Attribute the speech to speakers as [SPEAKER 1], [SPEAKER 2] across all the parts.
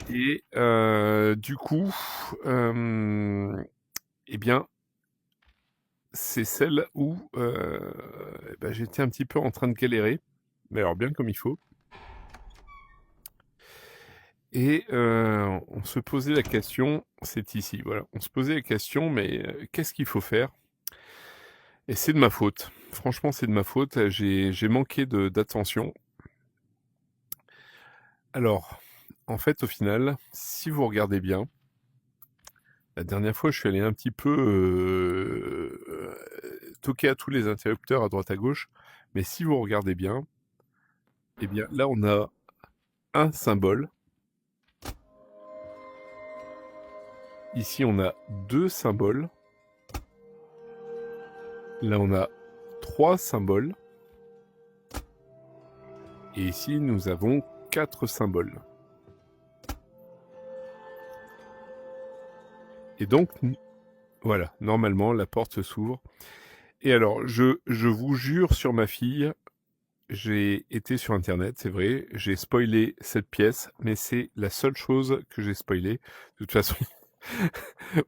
[SPEAKER 1] Et du coup, eh bien, c'est celle où j'étais un petit peu en train de galérer, mais alors bien comme il faut. Et on se posait la question, c'est ici, voilà, on se posait la question, mais qu'est-ce qu'il faut faire? Et c'est de ma faute. Franchement, c'est de ma faute. J'ai manqué d'attention. Alors, en fait, au final, si vous regardez bien, la dernière fois, je suis allé un petit peu toquer à tous les interrupteurs à droite à gauche. Mais si vous regardez bien, eh bien là, on a un symbole. Ici, on a deux symboles. Là, on a trois symboles. Et ici, nous avons quatre symboles. Et donc, voilà, normalement, la porte s'ouvre. Et alors, je vous jure sur ma fille, j'ai été sur Internet, c'est vrai, j'ai spoilé cette pièce, mais c'est la seule chose que j'ai spoilée. De toute façon,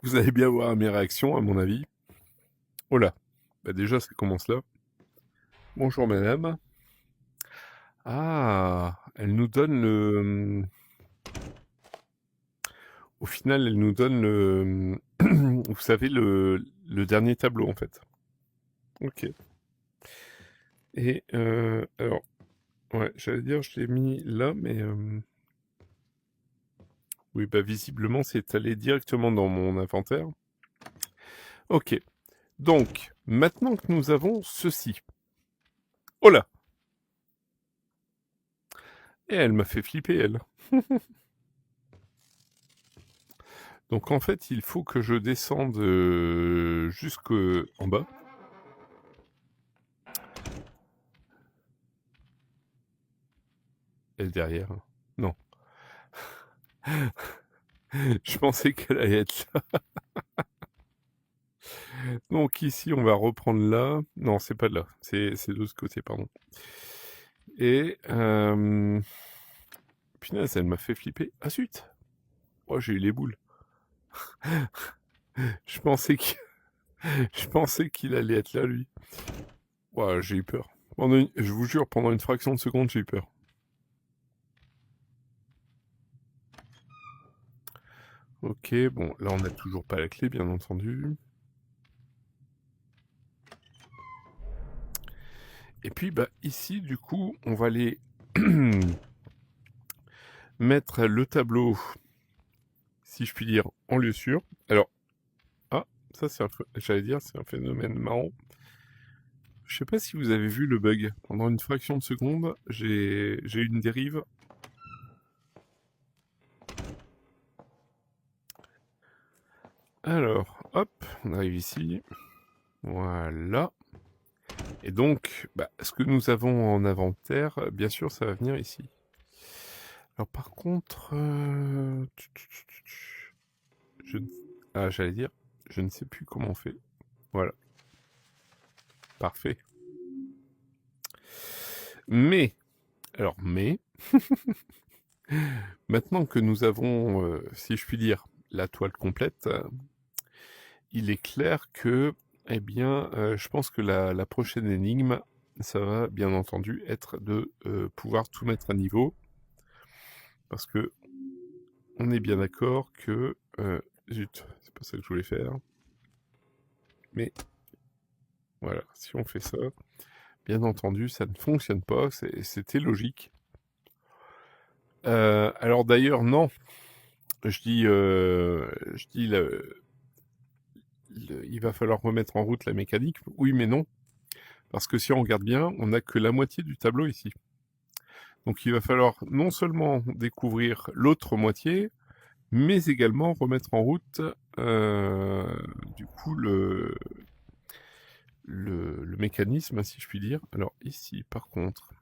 [SPEAKER 1] vous allez bien voir mes réactions, à mon avis. Oh là, bah déjà, ça commence là. Bonjour madame. Ah, elle nous donne le... Au final, elle nous donne le... Vous savez, le dernier tableau, en fait. Ok. Et, alors, ouais, j'allais dire, je l'ai mis là, mais... Oui, bah visiblement, c'est allé directement dans mon inventaire. Ok. Donc, maintenant que nous avons ceci. Oh là! Et elle m'a fait flipper, elle. Donc en fait, il faut que je descende jusqu'en bas. Elle derrière. Non. Je pensais qu'elle allait être là. Donc ici, on va reprendre là. Non, c'est pas là. C'est de ce côté, pardon. Et... Punaise, elle m'a fait flipper. Ah zut! Oh, j'ai eu les boules. Je pensais qu'il... Je pensais qu'il allait être là, lui. Ouah, j'ai eu peur. Je vous jure, pendant une fraction de seconde, j'ai eu peur. Ok, bon, là, on n'a toujours pas la clé, bien entendu. Et puis, bah, ici, du coup, on va aller mettre le tableau, si je puis dire, en lieu sûr. Alors, ah, ça, j'allais dire, c'est un phénomène marrant. Je sais pas si vous avez vu le bug. Pendant une fraction de seconde, j'ai eu une dérive. Alors, hop, on arrive ici. Voilà. Et donc, bah, ce que nous avons en inventaire, bien sûr, ça va venir ici. Alors par contre, je... ah, j'allais dire, je ne sais plus comment on fait. Voilà, parfait. Mais, alors, maintenant que nous avons, si je puis dire, la toile complète, il est clair que, eh bien, je pense que la prochaine énigme, ça va bien entendu être de pouvoir tout mettre à niveau. Parce que on est bien d'accord que... zut, c'est pas ça que je voulais faire. Mais voilà, si on fait ça, bien entendu, ça ne fonctionne pas, c'était logique. Alors d'ailleurs, non, je dis il va falloir remettre en route la mécanique, oui mais non, parce que si on regarde bien, on n'a que la moitié du tableau ici. Donc il va falloir non seulement découvrir l'autre moitié, mais également remettre en route du coup le mécanisme, si je puis dire. Alors ici, par contre,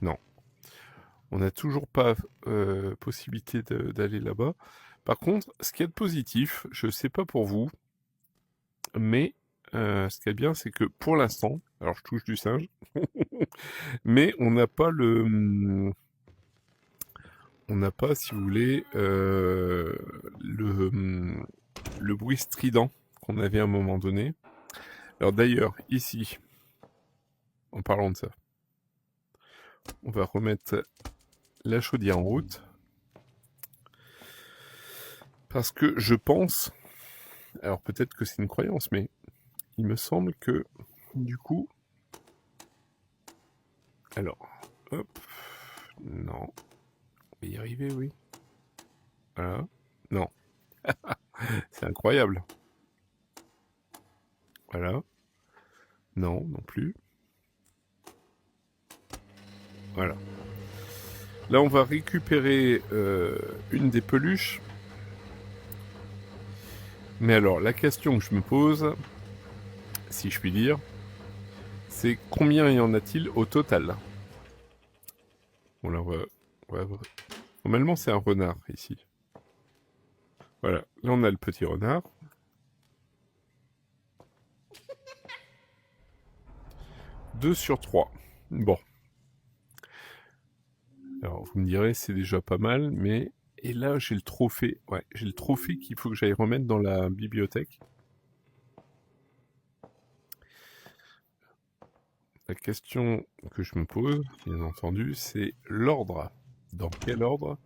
[SPEAKER 1] non. On n'a toujours pas possibilité d'aller là-bas. Par contre, ce qui est positif, je ne sais pas pour vous, mais ce qui est bien, c'est que pour l'instant, alors je touche du singe, mais on n'a pas on n'a pas, si vous voulez, le bruit strident qu'on avait à un moment donné. Alors d'ailleurs, ici, en parlant de ça, on va remettre la chaudière en route. Parce que je pense, alors peut-être que c'est une croyance, mais il me semble que, du coup, alors, hop, non, on va y arriver, oui. Voilà, non, c'est incroyable. Voilà, non, non plus. Voilà. Là, on va récupérer une des peluches. Mais alors, la question que je me pose, si je puis dire, c'est combien y en a-t-il au total? Bon, là, normalement, c'est un renard, ici. Voilà, là, on a le petit renard. 2 sur 3. Bon. Alors, vous me direz, c'est déjà pas mal, mais... Et là, j'ai le trophée. Ouais, j'ai le trophée qu'il faut que j'aille remettre dans la bibliothèque. La question que je me pose, bien entendu, c'est l'ordre. Dans quel ordre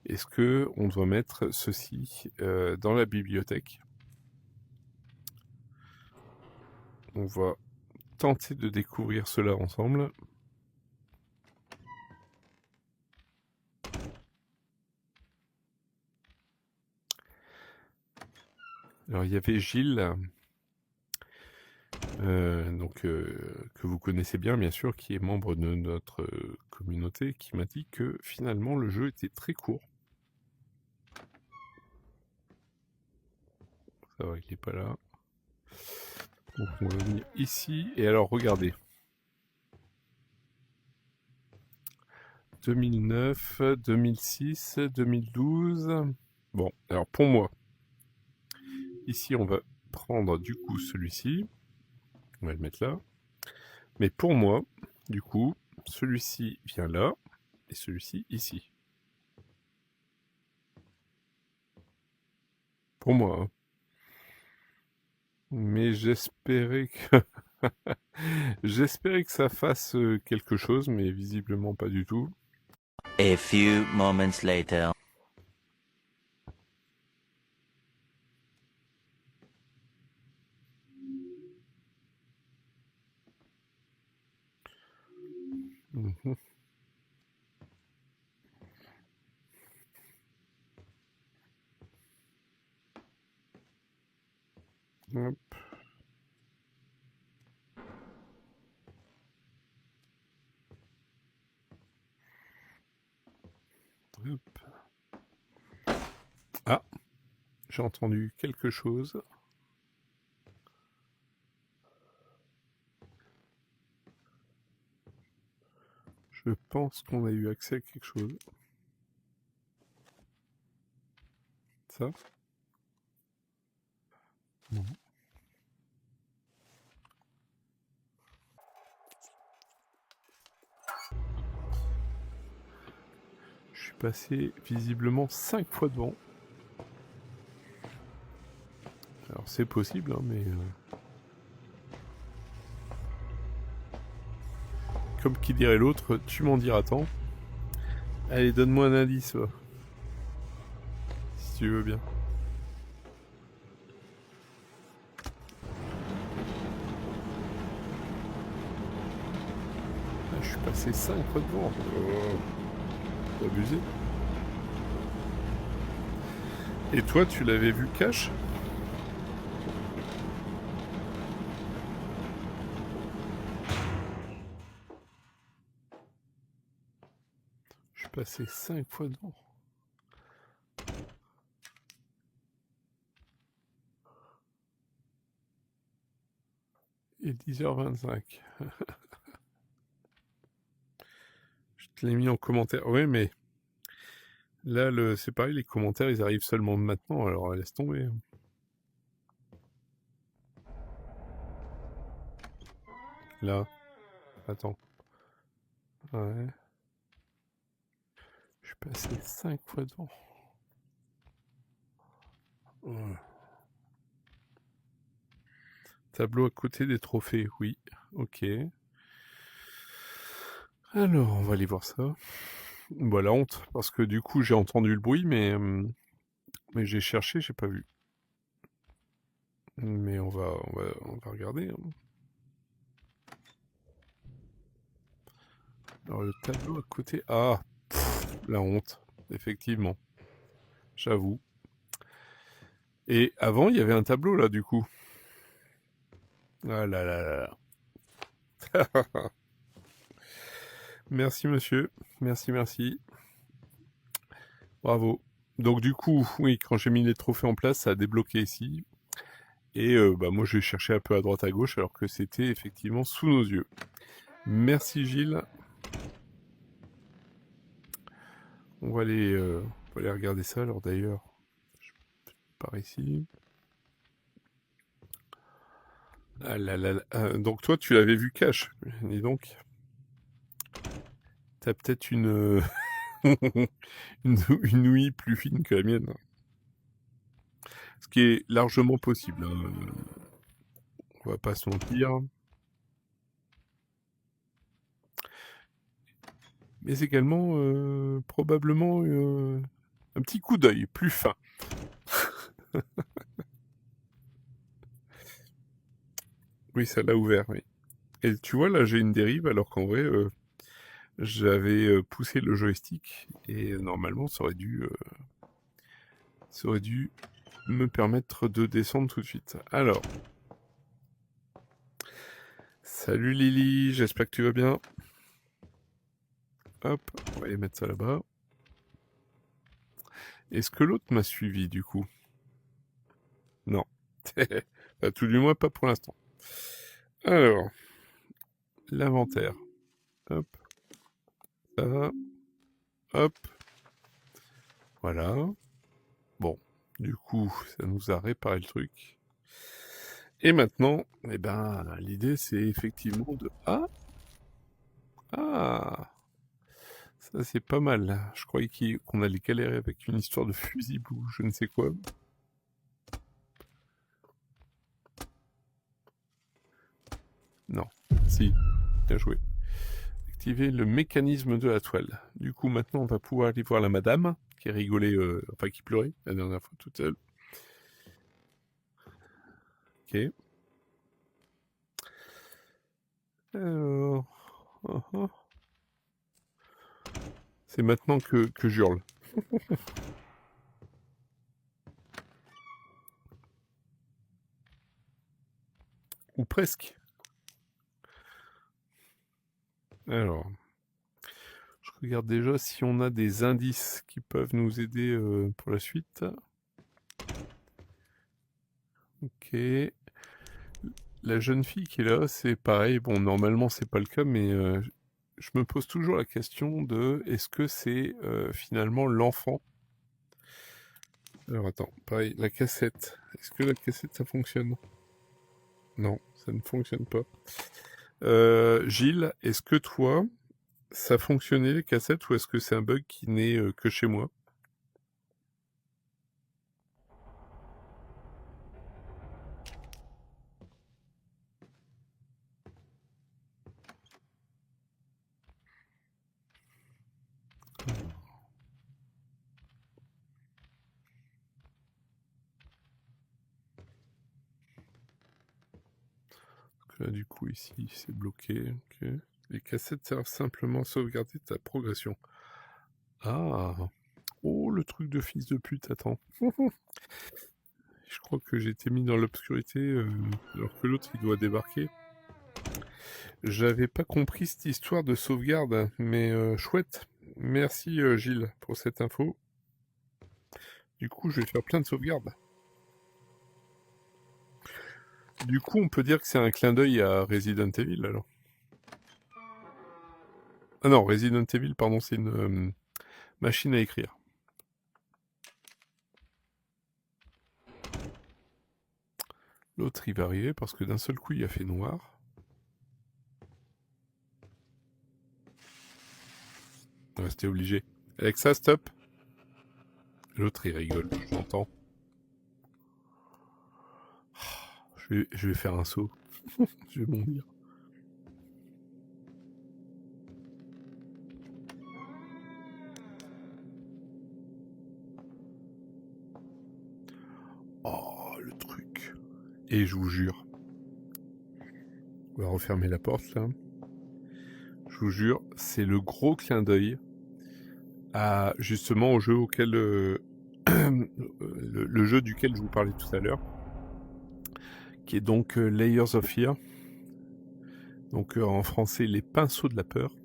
[SPEAKER 1] est-ce que on doit mettre ceci dans la bibliothèque? On va tenter de découvrir cela ensemble. Alors, il y avait Gilles, que vous connaissez bien sûr, qui est membre de notre communauté, qui m'a dit que finalement le jeu était très court. Ça va, il n'est pas là. Donc on va venir ici, et alors regardez. 2009, 2006, 2012... Bon, alors pour moi, ici on va prendre du coup celui-ci. On va le mettre là. Mais pour moi, du coup, celui-ci vient là, et celui-ci ici. Pour moi, hein. Mais j'espérais que... j'espérais que ça fasse quelque chose, mais visiblement pas du tout.
[SPEAKER 2] A few moments later.
[SPEAKER 1] Mhm. Hop. Hop. Ah, j'ai entendu quelque chose. Je pense qu'on a eu accès à quelque chose. Ça? Non. Je suis passé visiblement 5 fois devant. Alors c'est possible, hein, mais... Comme qui dirait l'autre, tu m'en diras tant. Allez, donne-moi un indice, va. Si tu veux bien. Ah, je suis passé 5 fois devant. C'est abusé. Et toi, tu l'avais vu cash? Je suis passé 5 fois devant. Et 10h25. Je te l'ai mis en commentaire. Ouais, mais là, c'est pareil, les commentaires, ils arrivent seulement maintenant, alors laisse tomber. Là, attends. Ouais. Je suis passé 5 fois devant. Ouais. Tableau à côté des trophées, oui. Ok. Alors, on va aller voir ça. Bah, la honte, parce que du coup, j'ai entendu le bruit, mais j'ai cherché, j'ai pas vu. Mais on va regarder. Hein. Alors, le tableau à côté... Ah, la honte, effectivement. J'avoue. Et avant, il y avait un tableau, là, du coup. Ah là là là là. Merci, monsieur. Merci, merci. Bravo. Donc, du coup, oui, quand j'ai mis les trophées en place, ça a débloqué ici. Et bah, moi, j'ai cherché un peu à droite à gauche, alors que c'était effectivement sous nos yeux. Merci, Gilles. On va aller regarder ça, alors d'ailleurs. Par ici. Ah là là là. Donc toi, tu l'avais vu cash. Dis donc. T'as peut-être une ouïe plus fine que la mienne. Ce qui est largement possible. Hein. On va pas se mentir. Mais également, probablement, un petit coup d'œil plus fin. Oui, ça l'a ouvert, oui. Et tu vois, là, j'ai une dérive, alors qu'en vrai, j'avais poussé le joystick, et normalement, ça aurait dû me permettre de descendre tout de suite. Alors, salut Lily, j'espère que tu vas bien. Hop, on va aller mettre ça là-bas. Est-ce que l'autre m'a suivi, du coup? Non. Bah, tout du moins, pas pour l'instant. Alors, l'inventaire. Hop, ça, hop, voilà. Bon, du coup, ça nous a réparé le truc. Et maintenant, eh ben, l'idée, c'est effectivement de... Ah! Ah! Ça, c'est pas mal. Je croyais qu'on allait galérer avec une histoire de fusible ou je ne sais quoi. Non. Si. Bien joué. Activer le mécanisme de la toile. Du coup, maintenant, on va pouvoir aller voir la madame, qui rigolait, enfin, qui pleurait la dernière fois toute seule. Ok. Alors... C'est maintenant que j'hurle. Ou presque. Alors... Je regarde déjà si on a des indices qui peuvent nous aider pour la suite. Ok. La jeune fille qui est là, c'est pareil. Bon, normalement, c'est pas le cas, mais je me pose toujours la question de est-ce que c'est finalement l'enfant? Alors attends, pareil, la cassette. Est-ce que la cassette, ça fonctionne? Non, ça ne fonctionne pas. Gilles, est-ce que toi, ça fonctionnait les cassettes ou est-ce que c'est un bug qui n'est que chez moi? Là, du coup, ici, c'est bloqué. Ok. Les cassettes servent simplement à sauvegarder ta progression. Ah! Oh, le truc de fils de pute, attends. Je crois que j'ai été mis dans l'obscurité alors que l'autre, il doit débarquer. J'avais pas compris cette histoire de sauvegarde, mais chouette. Merci Gilles pour cette info. Du coup, je vais faire plein de sauvegardes. Du coup, on peut dire que c'est un clin d'œil à Resident Evil, alors. Ah non, Resident Evil, pardon, c'est une machine à écrire. L'autre, il va arriver parce que d'un seul coup, il a fait noir. Ouais, c'était obligé. Alexa, stop. L'autre, il rigole, j'entends. Je vais faire un saut. Je vais bondir. Oh, le truc. Et je vous jure. On va refermer la porte, là. Je vous jure, c'est le gros clin d'œil à, justement, au jeu auquel... le jeu duquel je vous parlais tout à l'heure, qui est donc Layers of Fear. Donc en français, les pinceaux de la peur.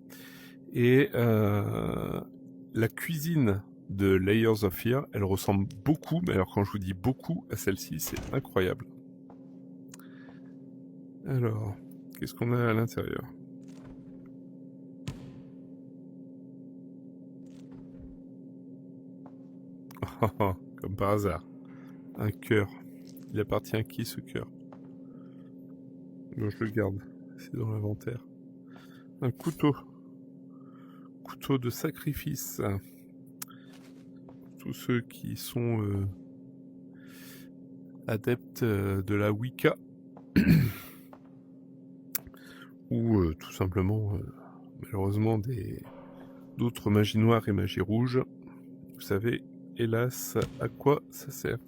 [SPEAKER 1] Et la cuisine de Layers of Fear, elle ressemble beaucoup, mais alors quand je vous dis beaucoup, à celle-ci, c'est incroyable. Alors, qu'est-ce qu'on a à l'intérieur? Comme par hasard. Un cœur. Il appartient à qui, ce cœur? Bon, je le garde. C'est dans l'inventaire. Un couteau. Couteau de sacrifice. Tous ceux qui sont adeptes de la Wicca. Ou tout simplement, malheureusement, d'autres magies noires et magies rouges. Vous savez, hélas, à quoi ça sert?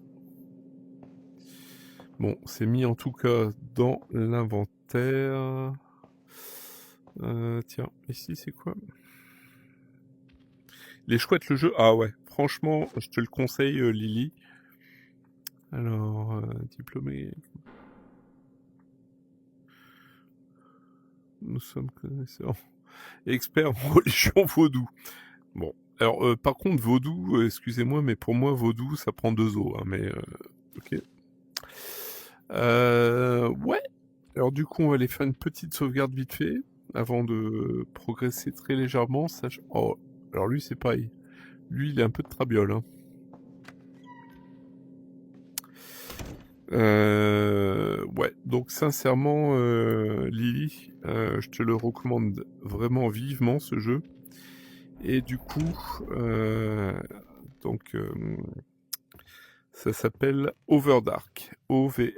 [SPEAKER 1] Bon, c'est mis en tout cas dans l'inventaire. Tiens, ici c'est quoi? Il est chouette le jeu. Ah ouais, franchement, je te le conseille, Lily. Alors, diplômé. Nous sommes connaisseurs. Expert en religion vaudou. Bon, alors par contre, vaudou, excusez-moi, mais pour moi, vaudou, ça prend 2 os. Hein, mais ok. Ouais. Alors du coup, on va aller faire une petite sauvegarde vite fait avant de progresser très légèrement. Oh, alors lui, c'est pareil. Lui, il est un peu de trabiole. Hein. Ouais, donc sincèrement, Lily, je te le recommande vraiment vivement ce jeu. Et du coup, donc ça s'appelle Overdark. O-V-R-D-A-R-K.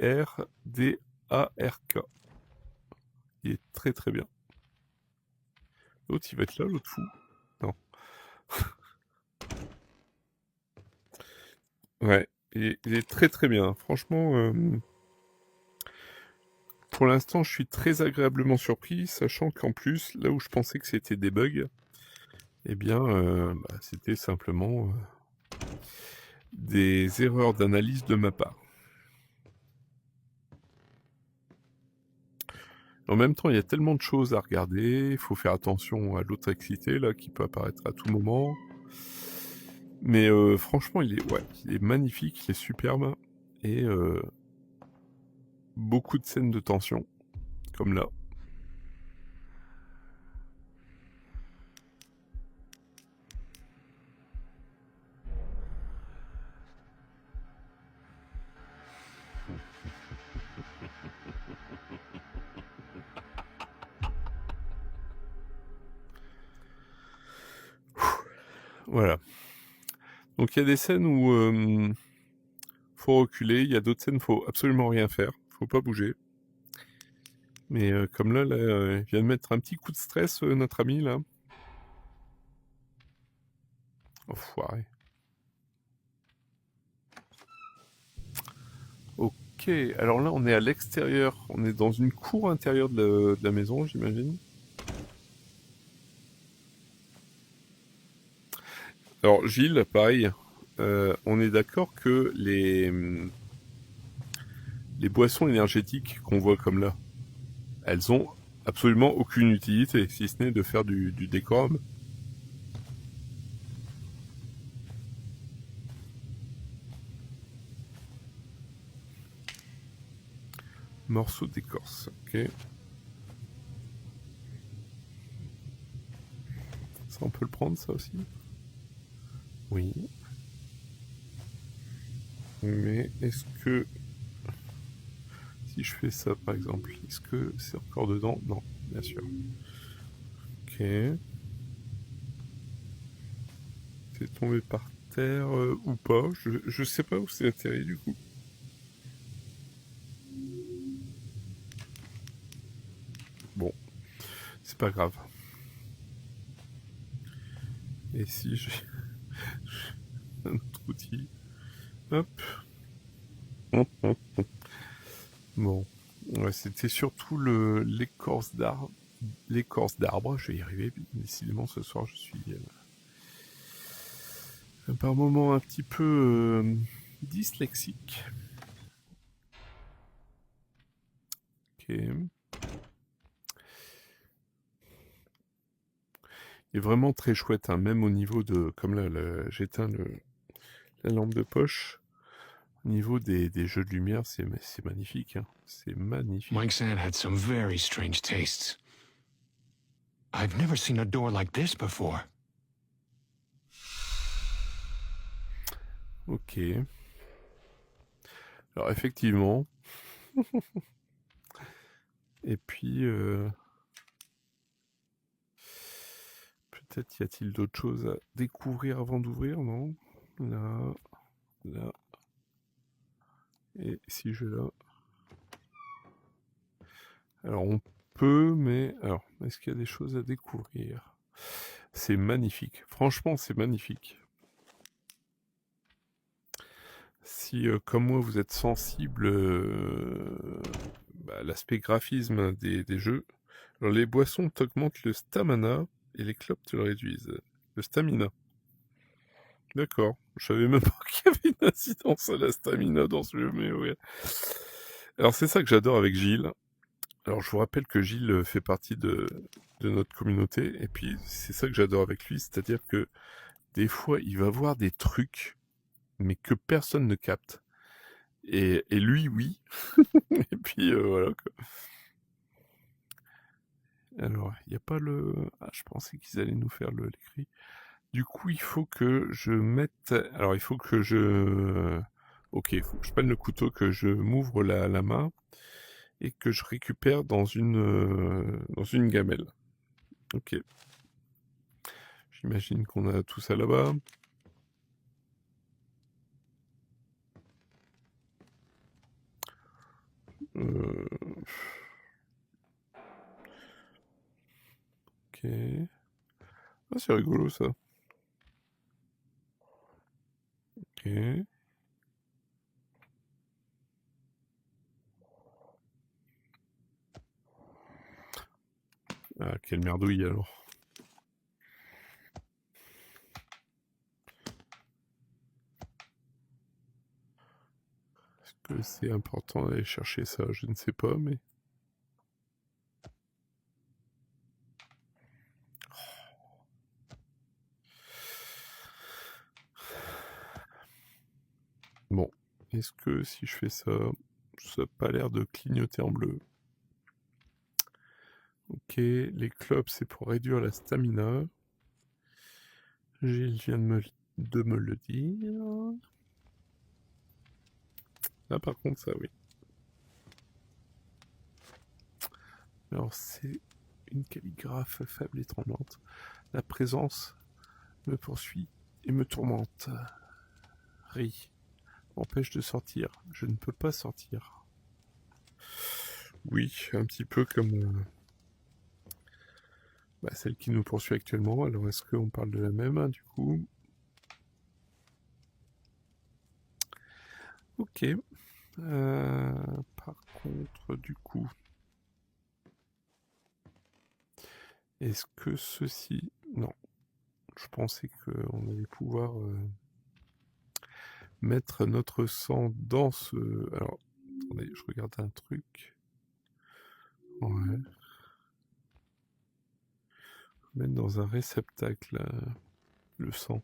[SPEAKER 1] Il est très très bien. L'autre, il va être là, l'autre fou. Non. Ouais, il est très très bien. Franchement, pour l'instant, je suis très agréablement surpris, sachant qu'en plus, là où je pensais que c'était des bugs, eh bien, c'était simplement des erreurs d'analyse de ma part. En même temps, il y a tellement de choses à regarder, il faut faire attention à l'autrexité là qui peut apparaître à tout moment. Mais franchement, il est magnifique, il est superbe et beaucoup de scènes de tension, comme là. Voilà. Donc il y a des scènes où faut reculer, il y a d'autres scènes où faut absolument rien faire, faut pas bouger. Mais comme là, il vient de mettre un petit coup de stress, notre ami là. Enfoiré. Ok, alors là on est à l'extérieur, on est dans une cour intérieure de la maison, j'imagine. Alors Gilles, pareil, on est d'accord que les boissons énergétiques qu'on voit comme là, elles ont absolument aucune utilité, si ce n'est de faire du décorum. Morceau d'écorce, ok. Ça on peut le prendre ça aussi? Oui. Mais est-ce que... Si je fais ça par exemple, est-ce que c'est encore dedans? Non, bien sûr. Ok. C'est tombé par terre ou pas. Je sais pas où c'est atterri du coup. Bon, c'est pas grave. Et si j'ai un autre outil. Hop. Bon. Ouais, c'était surtout l'écorce d'arbre. L'écorce d'arbre, je vais y arriver. Décidément, ce soir, je suis par moments un petit peu dyslexique. Ok. Il est vraiment très chouette, hein, même au niveau de... Comme là, j'éteins la lampe de poche. Au niveau des jeux de lumière, c'est magnifique. Hein. C'est magnifique.
[SPEAKER 3] Mike Sand had some very strange tastes. I've never seen a door like this before.
[SPEAKER 1] Ok. Alors effectivement. Et puis... peut-être y a-t-il d'autres choses à découvrir avant d'ouvrir, non? Là... Là... Et si je là... Alors on peut, mais... Alors, est-ce qu'il y a des choses à découvrir? C'est magnifique. Franchement, c'est magnifique. Si, comme moi, vous êtes sensible à l'aspect graphisme des jeux, alors les boissons t'augmentent le stamina et les clopes te le réduisent. Le stamina. D'accord. Je savais même pas qu'il y avait une incidence à la stamina dans ce jeu, mais ouais. Alors c'est ça que j'adore avec Gilles. Alors je vous rappelle que Gilles fait partie de notre communauté, et puis c'est ça que j'adore avec lui, c'est-à-dire que des fois il va voir des trucs, mais que personne ne capte. Et lui, oui. Et puis voilà quoi. Alors, il n'y a pas le... Ah, je pensais qu'ils allaient nous faire l'écrit. Du coup, il faut que je mette... Alors, il faut que je... Ok, il faut que je prenne le couteau, que je m'ouvre la main et que je récupère dans une gamelle. Ok. J'imagine qu'on a tout ça là-bas. Ok. Ah, c'est rigolo ça. Ok. Ah, quelle merdouille alors. Est-ce que c'est important d'aller chercher ça? Je ne sais pas, mais... Bon, est-ce que si je fais ça, ça n'a pas l'air de clignoter en bleu? Ok, les clopes c'est pour réduire la stamina. Gilles vient de me le dire. Là par contre ça oui. Alors c'est une calligraphe faible et tremblante. La présence me poursuit et me tourmente. Rit. M'empêche de sortir. Je ne peux pas sortir. Oui, un petit peu comme celle qui nous poursuit actuellement. Alors est-ce qu'on parle de la même du coup? Ok. Par contre, du coup, est-ce que ceci... Non. Je pensais qu'on allait pouvoir mettre notre sang dans ce... Alors, attendez, je regarde un truc. Ouais. Mettre dans un réceptacle le sang.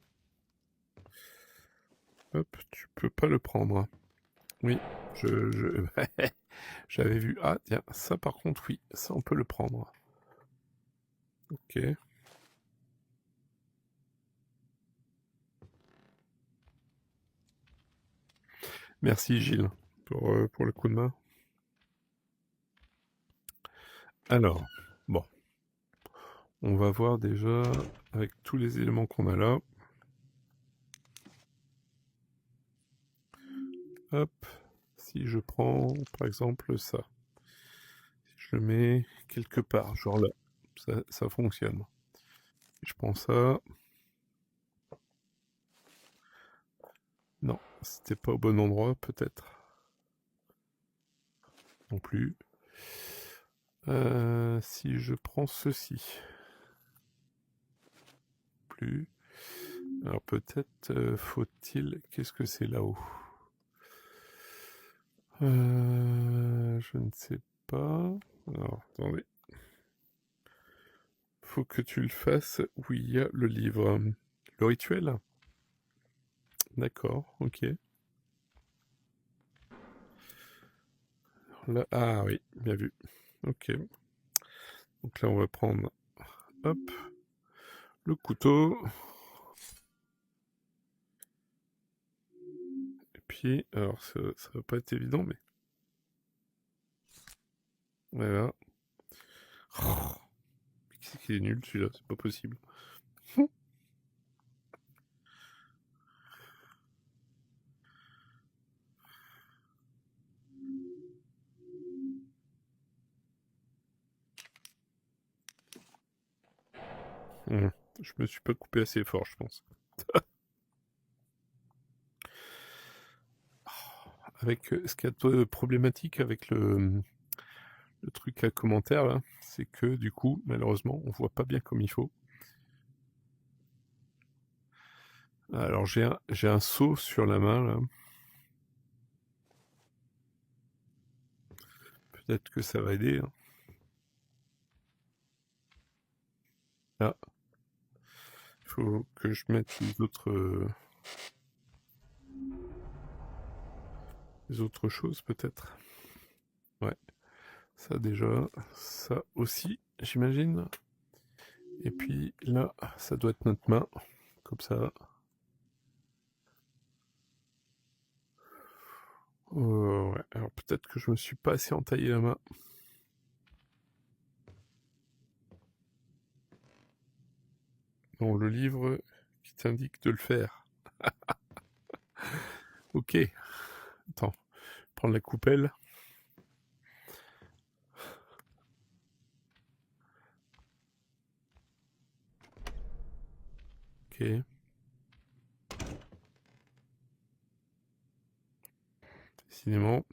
[SPEAKER 1] Hop, tu peux pas le prendre. Oui, j'avais vu. Ah, tiens, ça par contre, oui, ça on peut le prendre. Ok. Merci Gilles pour le coup de main. Alors, bon. On va voir déjà avec tous les éléments qu'on a là. Hop, si je prends par exemple ça, si je le mets quelque part, genre là, ça fonctionne. Je prends ça. Non, c'était pas au bon endroit peut-être. Non plus. Si je prends ceci. Plus. Alors peut-être faut-il... Qu'est-ce que c'est là-haut? Je ne sais pas. Alors, attendez. Faut que tu le fasses où il y a le livre. Le rituel? D'accord, ok. Là, ah oui, bien vu. Ok. Donc là, on va prendre, hop, le couteau. Et puis, alors ça va pas être évident, mais voilà. Oh, qu'est-ce qu'il est nul celui-là, c'est pas possible. Je me suis pas coupé assez fort, je pense. Avec ce qu'il y a de problématique avec le truc à commentaire là, c'est que du coup, malheureusement, on voit pas bien comme il faut. Alors j'ai un seau sur la main là. Peut-être que ça va aider. Hein. Ah, il faut que je mette les autres choses peut-être. Ouais, ça déjà, ça aussi, j'imagine. Et puis là, ça doit être notre main, comme ça. Ouais, alors peut-être que je me suis pas assez entaillé la main. Dans le livre qui t'indique de le faire. Ok. Attends, prendre la coupelle. Ok. Décidément.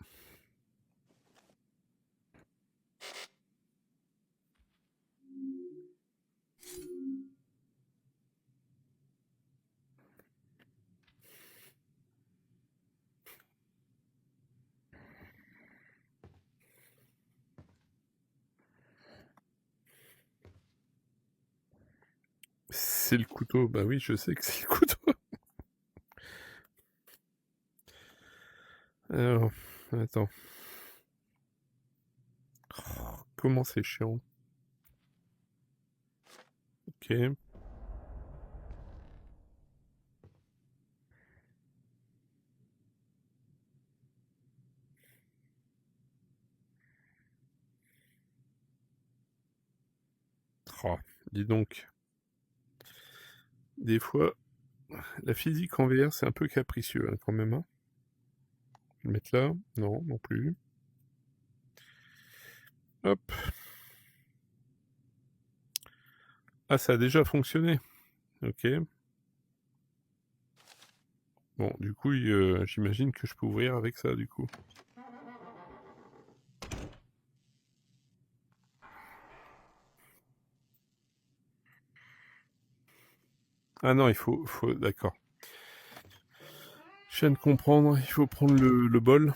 [SPEAKER 1] C'est le couteau. Bah oui, je sais que c'est le couteau. Alors, attends. Oh, comment c'est chiant. Ok. Oh, dis donc. Des fois, la physique en VR, c'est un peu capricieux hein, quand même. Hein. Je vais le mettre là. Non, non plus. Hop. Ah, ça a déjà fonctionné. Ok. Bon, du coup, j'imagine que je peux ouvrir avec ça, du coup. Ah non, d'accord. Je viens de comprendre, il faut prendre le bol.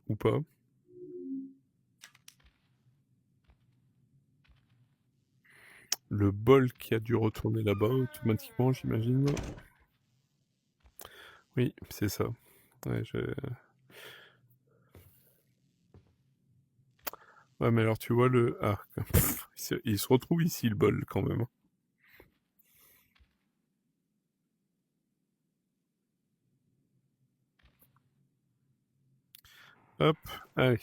[SPEAKER 1] Ou pas. Le bol qui a dû retourner là-bas automatiquement, j'imagine. Oui, c'est ça. Ouais, ouais, mais alors tu vois le... Ah, il se retrouve ici le bol quand même. Hop, allez.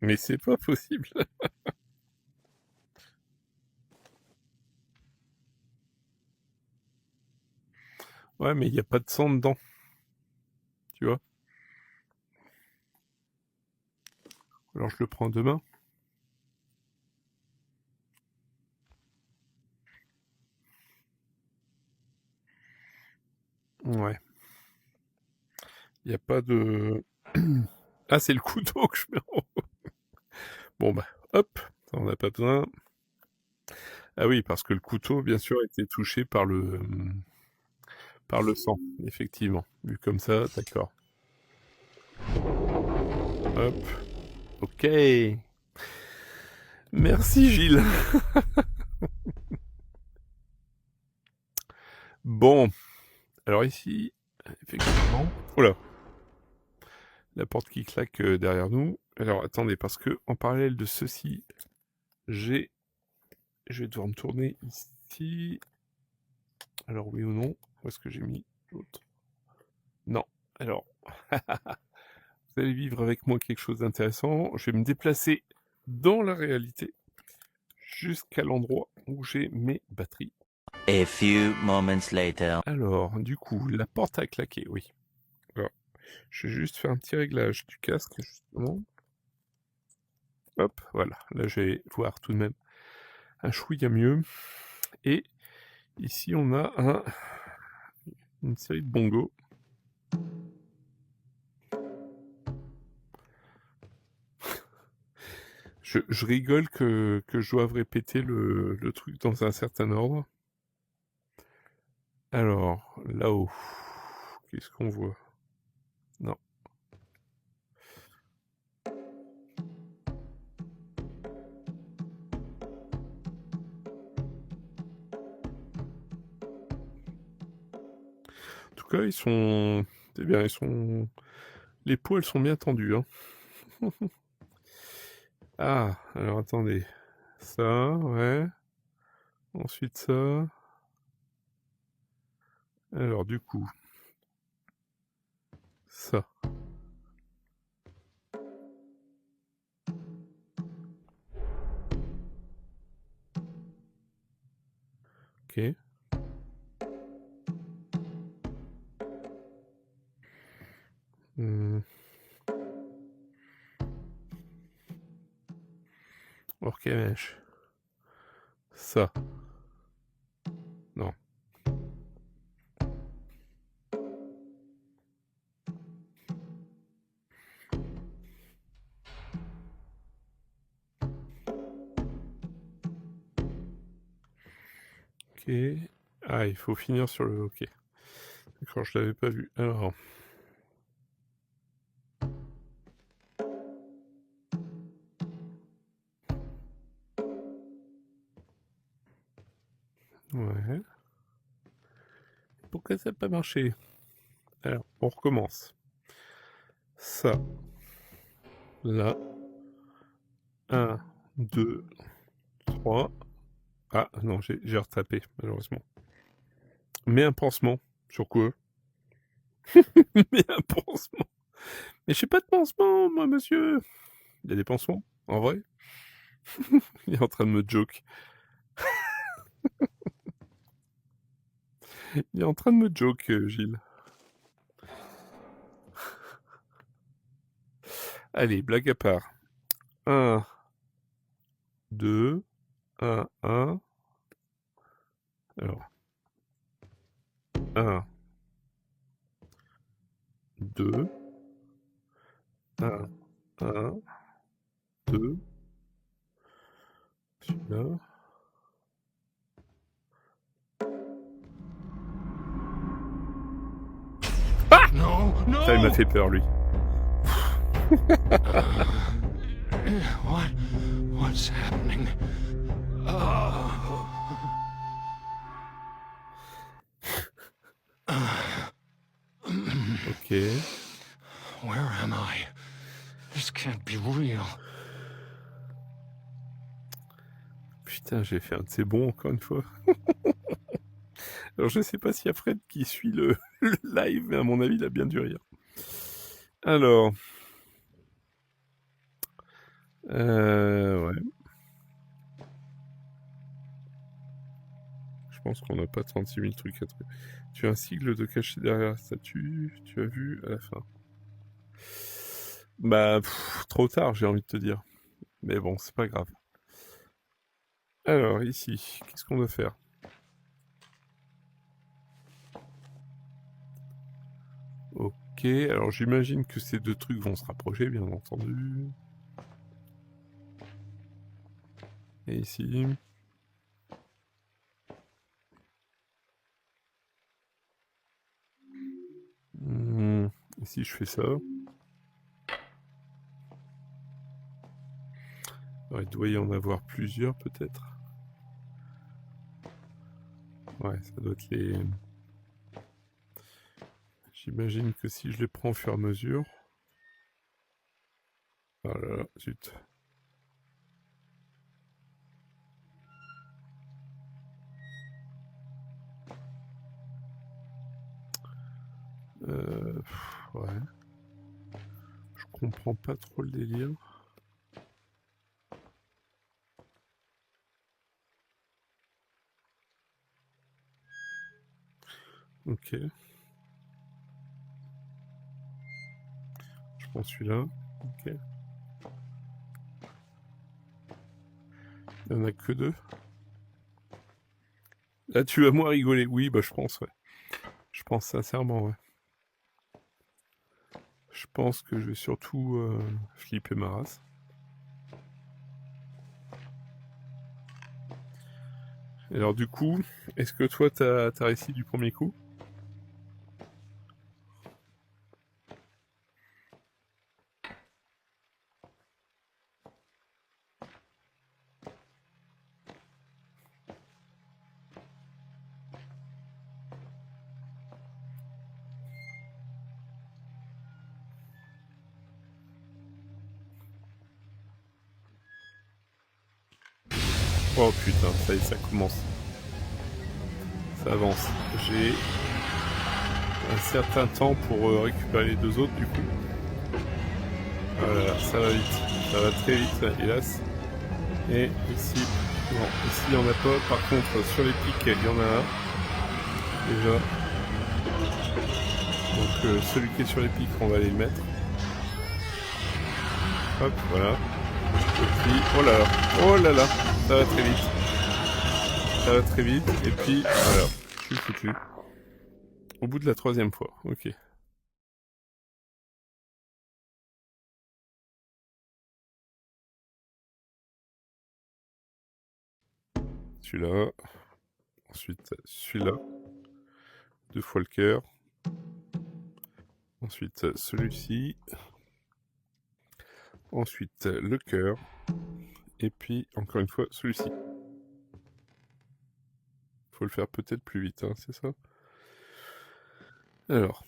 [SPEAKER 1] Mais c'est pas possible. Ouais, mais il n'y a pas de sang dedans, tu vois. Alors je le prends demain. Ouais. Il n'y a pas de... Ah, c'est le couteau que je mets en haut. Bon, bah, hop, ça, on n'a pas besoin. Ah oui, parce que le couteau, bien sûr, a été touché par le sang, effectivement. Vu comme ça, d'accord. Hop. Ok. Merci, Gilles. Bon. Alors ici, effectivement... Oh là. La porte qui claque derrière nous. Alors, attendez, parce que en parallèle de ceci, je vais devoir me tourner ici. Alors, oui ou non? Où est-ce que j'ai mis l'autre? Non. Alors, vous allez vivre avec moi quelque chose d'intéressant. Je vais me déplacer dans la réalité jusqu'à l'endroit où j'ai mes batteries.
[SPEAKER 2] A few moments later.
[SPEAKER 1] Alors, du coup, la porte a claqué, oui. Alors, je vais juste faire un petit réglage du casque, justement. Hop, voilà. Là, je vais voir tout de même un chouïa mieux. Et ici, on a une série de bongos. Je rigole que je doive répéter le truc dans un certain ordre. Alors, là-haut, qu'est-ce qu'on voit? Non. En tout cas, ils sont... C'est bien, ils sont... Les peaux, elles sont bien tendues, hein. Ah, alors attendez. Ça, ouais. Ensuite ça. Alors du coup, ça. Ok. Hmm. Orchemèche. Ça. Non. Ok. Ah, il faut finir sur le... Ok. D'accord, je l'avais pas vu. Alors... Ouais. Pourquoi ça n'a pas marché? Alors, on recommence. Ça. Là. 1, 2, 3. Ah, non, j'ai retapé, malheureusement. Mets un pansement. Sur quoi? Mets un pansement. Mais j'ai pas de pansement, moi, monsieur. Il y a des pansements? En vrai? Il est en train de me joke. Il est en train de me joke, Gilles. Allez, blague à part. 1, 2, 1, 1. Alors. 1, 2, 1, 1, 2. Celui-là. Ah!
[SPEAKER 3] No, no!
[SPEAKER 1] Ça, il m'a fait peur, lui.
[SPEAKER 3] What's happening?
[SPEAKER 1] Ok.
[SPEAKER 3] Where am I? This can't be real.
[SPEAKER 1] Putain, j'ai fait un de ces bons, encore une fois. Alors, je sais pas s'il y a Fred qui suit le live, mais à mon avis, il a bien dû rire. Alors... ouais. Je pense qu'on n'a pas 36 000 trucs à trouver. Tu as un sigle de caché derrière la statue, tu as vu à la fin. Bah, trop tard, j'ai envie de te dire. Mais bon, c'est pas grave. Alors, ici, qu'est-ce qu'on doit faire? Ok, alors j'imagine que ces deux trucs vont se rapprocher, bien entendu. Et ici... Ici, je fais ça. Alors, il doit y en avoir plusieurs, peut-être. Ouais, ça doit être les... J'imagine que si je les prends au fur et à mesure... Oh là là, zut. Ouais. Je comprends pas trop le délire. Ok. Je prends celui-là. Ok. Il n'y en a que deux. Là, tu vas moins rigoler. Oui, bah je pense, ouais. Je pense sincèrement, ouais. Je pense que je vais surtout flipper ma race. Et alors du coup, est-ce que toi, t'as réussi du premier coup? Oh putain, ça y est, ça commence. Ça avance. J'ai un certain temps pour récupérer les deux autres, du coup. Voilà, ça va vite. Ça va très vite, hélas. Et ici, non, ici il n'y en a pas. Par contre, sur les pics, il y en a un. Déjà. Donc celui qui est sur les pics, on va aller le mettre. Hop, voilà. Et puis, oh là là, ça va très vite. Ça va très vite, et puis, voilà, je suis foutu. Au bout de la troisième fois, ok. Celui-là, ensuite celui-là, deux fois le cœur. Ensuite celui-ci. Ensuite le cœur. Et puis, encore une fois, celui-ci. Faut le faire peut-être plus vite, hein, c'est ça? Alors.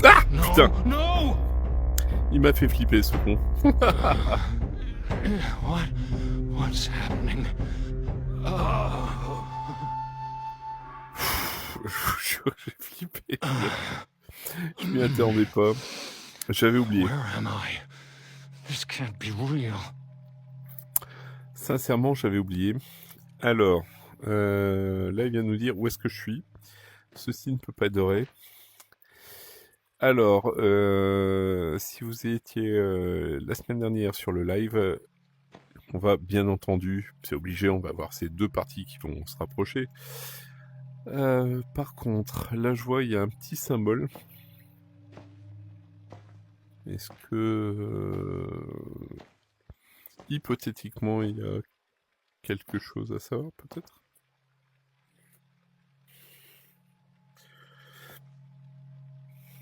[SPEAKER 1] Ah putain!
[SPEAKER 3] No!
[SPEAKER 1] Il m'a fait flipper, ce con.
[SPEAKER 3] What's happening?
[SPEAKER 1] J'ai flippé. Je m'y attendais pas. J'avais oublié.
[SPEAKER 3] Where am I? This can't be real.
[SPEAKER 1] Sincèrement, j'avais oublié. Alors, là, il vient de nous dire où est-ce que je suis. Ceci ne peut pas durer. Alors, si vous étiez la semaine dernière sur le live, on va bien entendu, c'est obligé, on va avoir ces deux parties qui vont se rapprocher. Par contre, là je vois il y a un petit symbole. Est-ce que hypothétiquement il y a quelque chose à savoir peut-être?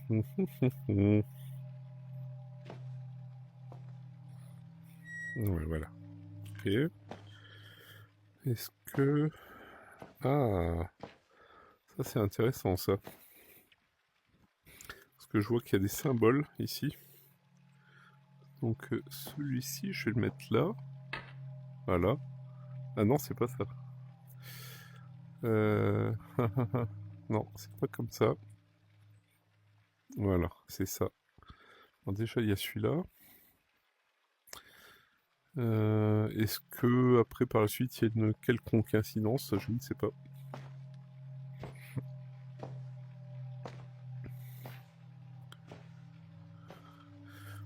[SPEAKER 1] Ouais, voilà. Ok. Est-ce que... Ah, ça c'est intéressant ça. Parce que je vois qu'il y a des symboles ici. Donc celui-ci, je vais le mettre là. Voilà. Ah non, c'est pas ça. Non, c'est pas comme ça. Voilà, c'est ça. Alors déjà, il y a celui-là. Est-ce que après, par la suite, il y a une quelconque incidence? Je ne sais pas.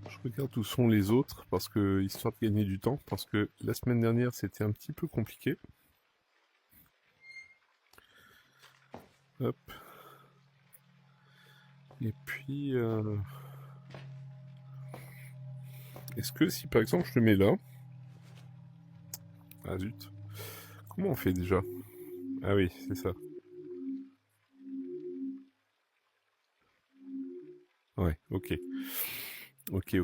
[SPEAKER 1] Je regarde où sont les autres, parce que, histoire de gagner du temps, parce que la semaine dernière, c'était un petit peu compliqué. Hop. Et puis... Est-ce que si, par exemple, je le mets là... Ah zut. Comment on fait déjà? Ah oui, c'est ça. Ouais, ok. Ok.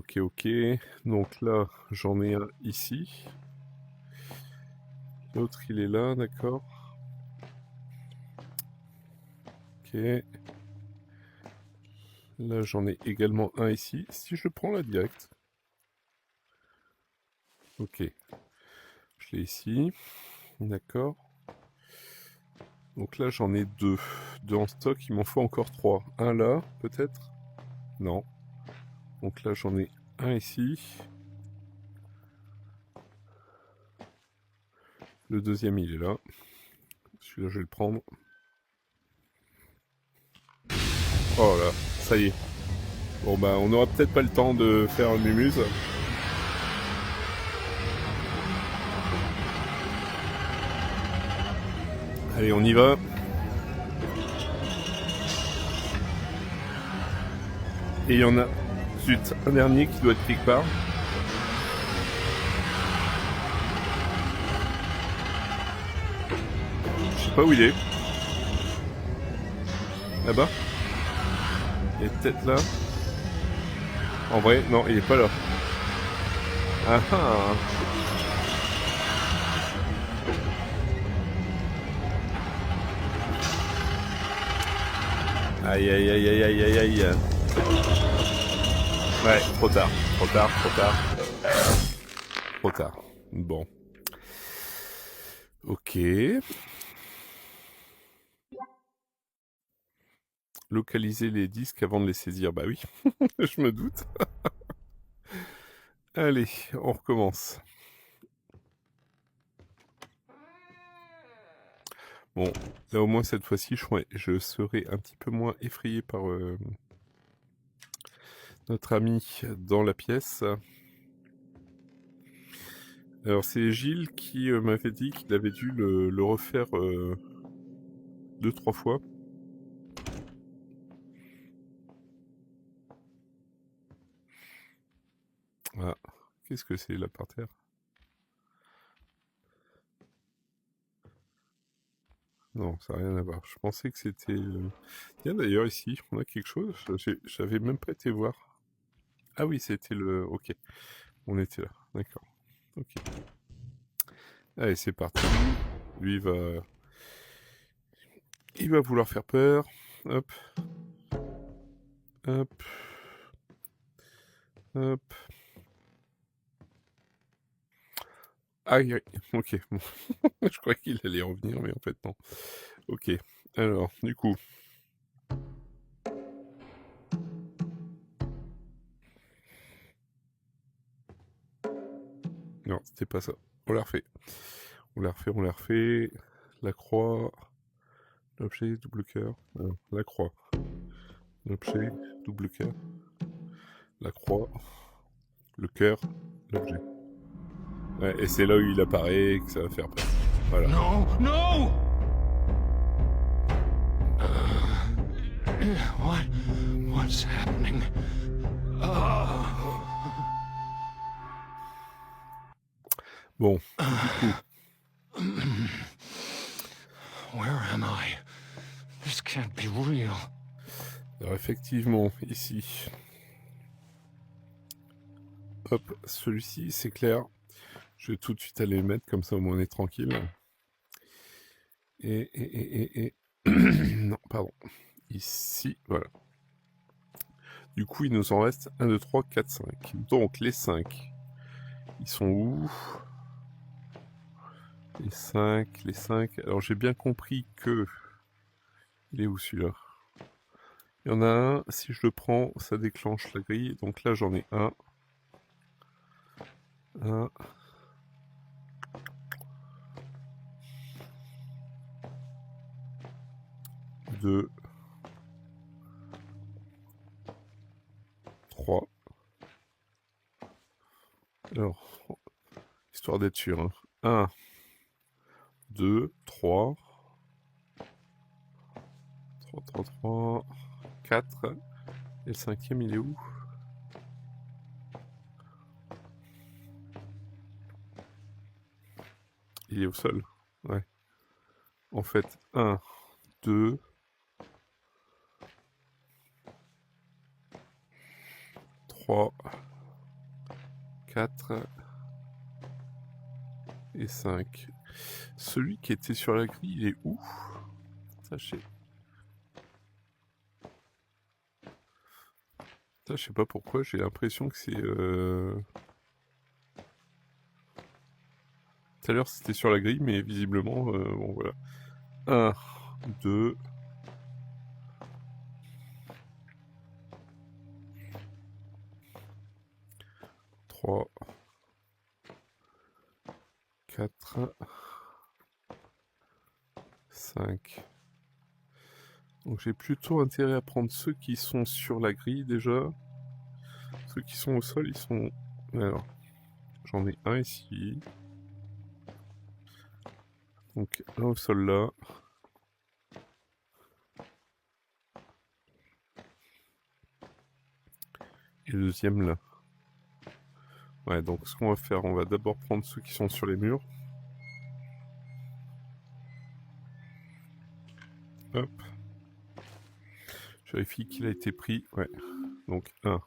[SPEAKER 1] Donc là, j'en ai un ici. L'autre, il est là, d'accord. Ok. Là, j'en ai également un ici. Si je prends la direct. Ok. Je l'ai ici. D'accord. Donc là, j'en ai deux. Deux en stock, il m'en faut encore trois. Un là, peut-être? Non. Donc là, j'en ai un ici. Le deuxième, il est là. Celui-là, je vais le prendre. Oh là, ça y est. Bon bah, on n'aura peut-être pas le temps de faire une mumuse. Allez, on y va. Et il y en a, zut, un dernier qui doit être quelque part. Je sais pas où il est. Là-bas. Il est peut-être là. En vrai, non, il est pas là. Ah ah. Aïe aïe aïe aïe aïe aïe aïe. Ouais, trop tard. Trop tard. Bon. Ok. Localiser les disques avant de les saisir. Bah oui, je me doute. Allez, on recommence. Bon, là au moins cette fois-ci, je serai un petit peu moins effrayé par notre ami dans la pièce. Alors c'est Gilles qui m'avait dit qu'il avait dû le refaire 2-3 fois. Ah, qu'est-ce que c'est là par terre? Non, ça n'a rien à voir. Je pensais que c'était... Tiens d'ailleurs ici, on a quelque chose. J'avais même pas été voir. Ah oui, c'était le... Ok, on était là. D'accord. Ok. Allez, c'est parti. Lui, il va vouloir faire peur. Hop. Hop. Hop. Aïe, aïe. Ok, bon. Je croyais qu'il allait revenir, mais en fait, non. Ok. Alors, du coup... Non, c'était pas ça. On l'a refait. On l'a refait. La croix. L'objet, double cœur. Non, la croix. L'objet, double cœur. La croix. Le cœur. L'objet. Ouais, et c'est là où il apparaît que ça va faire peur. Voilà.
[SPEAKER 3] No! What's happening?
[SPEAKER 1] Bon, du coup.
[SPEAKER 3] Where am I? This can't be real.
[SPEAKER 1] Alors effectivement, ici. Hop, celui-ci, c'est clair. Je vais tout de suite aller le mettre, comme ça au moins on est tranquille. Et... non, pardon. Ici, voilà. Du coup, il nous en reste 1, 2, 3, 4, 5. Donc, les 5, ils sont où? Les 5... Alors, j'ai bien compris que... Il est où celui-là? Il y en a un, si je le prends, ça déclenche la grille. Donc là, j'en ai un. Un. Deux. Trois. Alors, histoire d'être sûr. Hein. 1, 2, 3. 3, 3, 3. 4. Et le cinquième, il est où? Il est au sol. Ouais. En fait, 1, 2, 3, 4 et 5. Celui qui était sur la grille, il est où? Sachez. Ça, je sais pas pourquoi, j'ai l'impression que c'est... Tout à l'heure, c'était sur la grille, mais visiblement, bon, voilà. 1, 2... 3, 4, 5. Donc j'ai plutôt intérêt à prendre ceux qui sont sur la grille déjà. Ceux qui sont au sol, ils sont... Alors, j'en ai un ici. Donc un au sol là. Et le deuxième là. Ouais, donc ce qu'on va faire, on va d'abord prendre ceux qui sont sur les murs. Hop. Je vérifie qu'il a été pris. Ouais. Donc 1.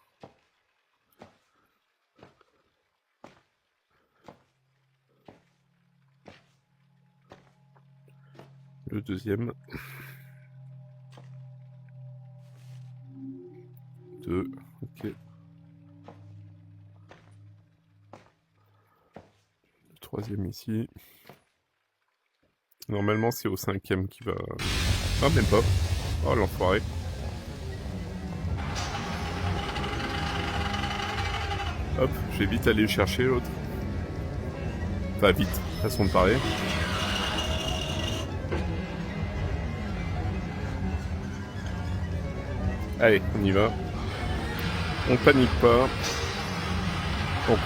[SPEAKER 1] Le deuxième. 2. Ok. Le troisième ici. Normalement, c'est au cinquième qui va... Ah, même pas. Oh, l'enfoiré. Hop, je vais vite aller chercher l'autre. Enfin, vite, façon de parler. Allez, on y va. On panique pas. Donc,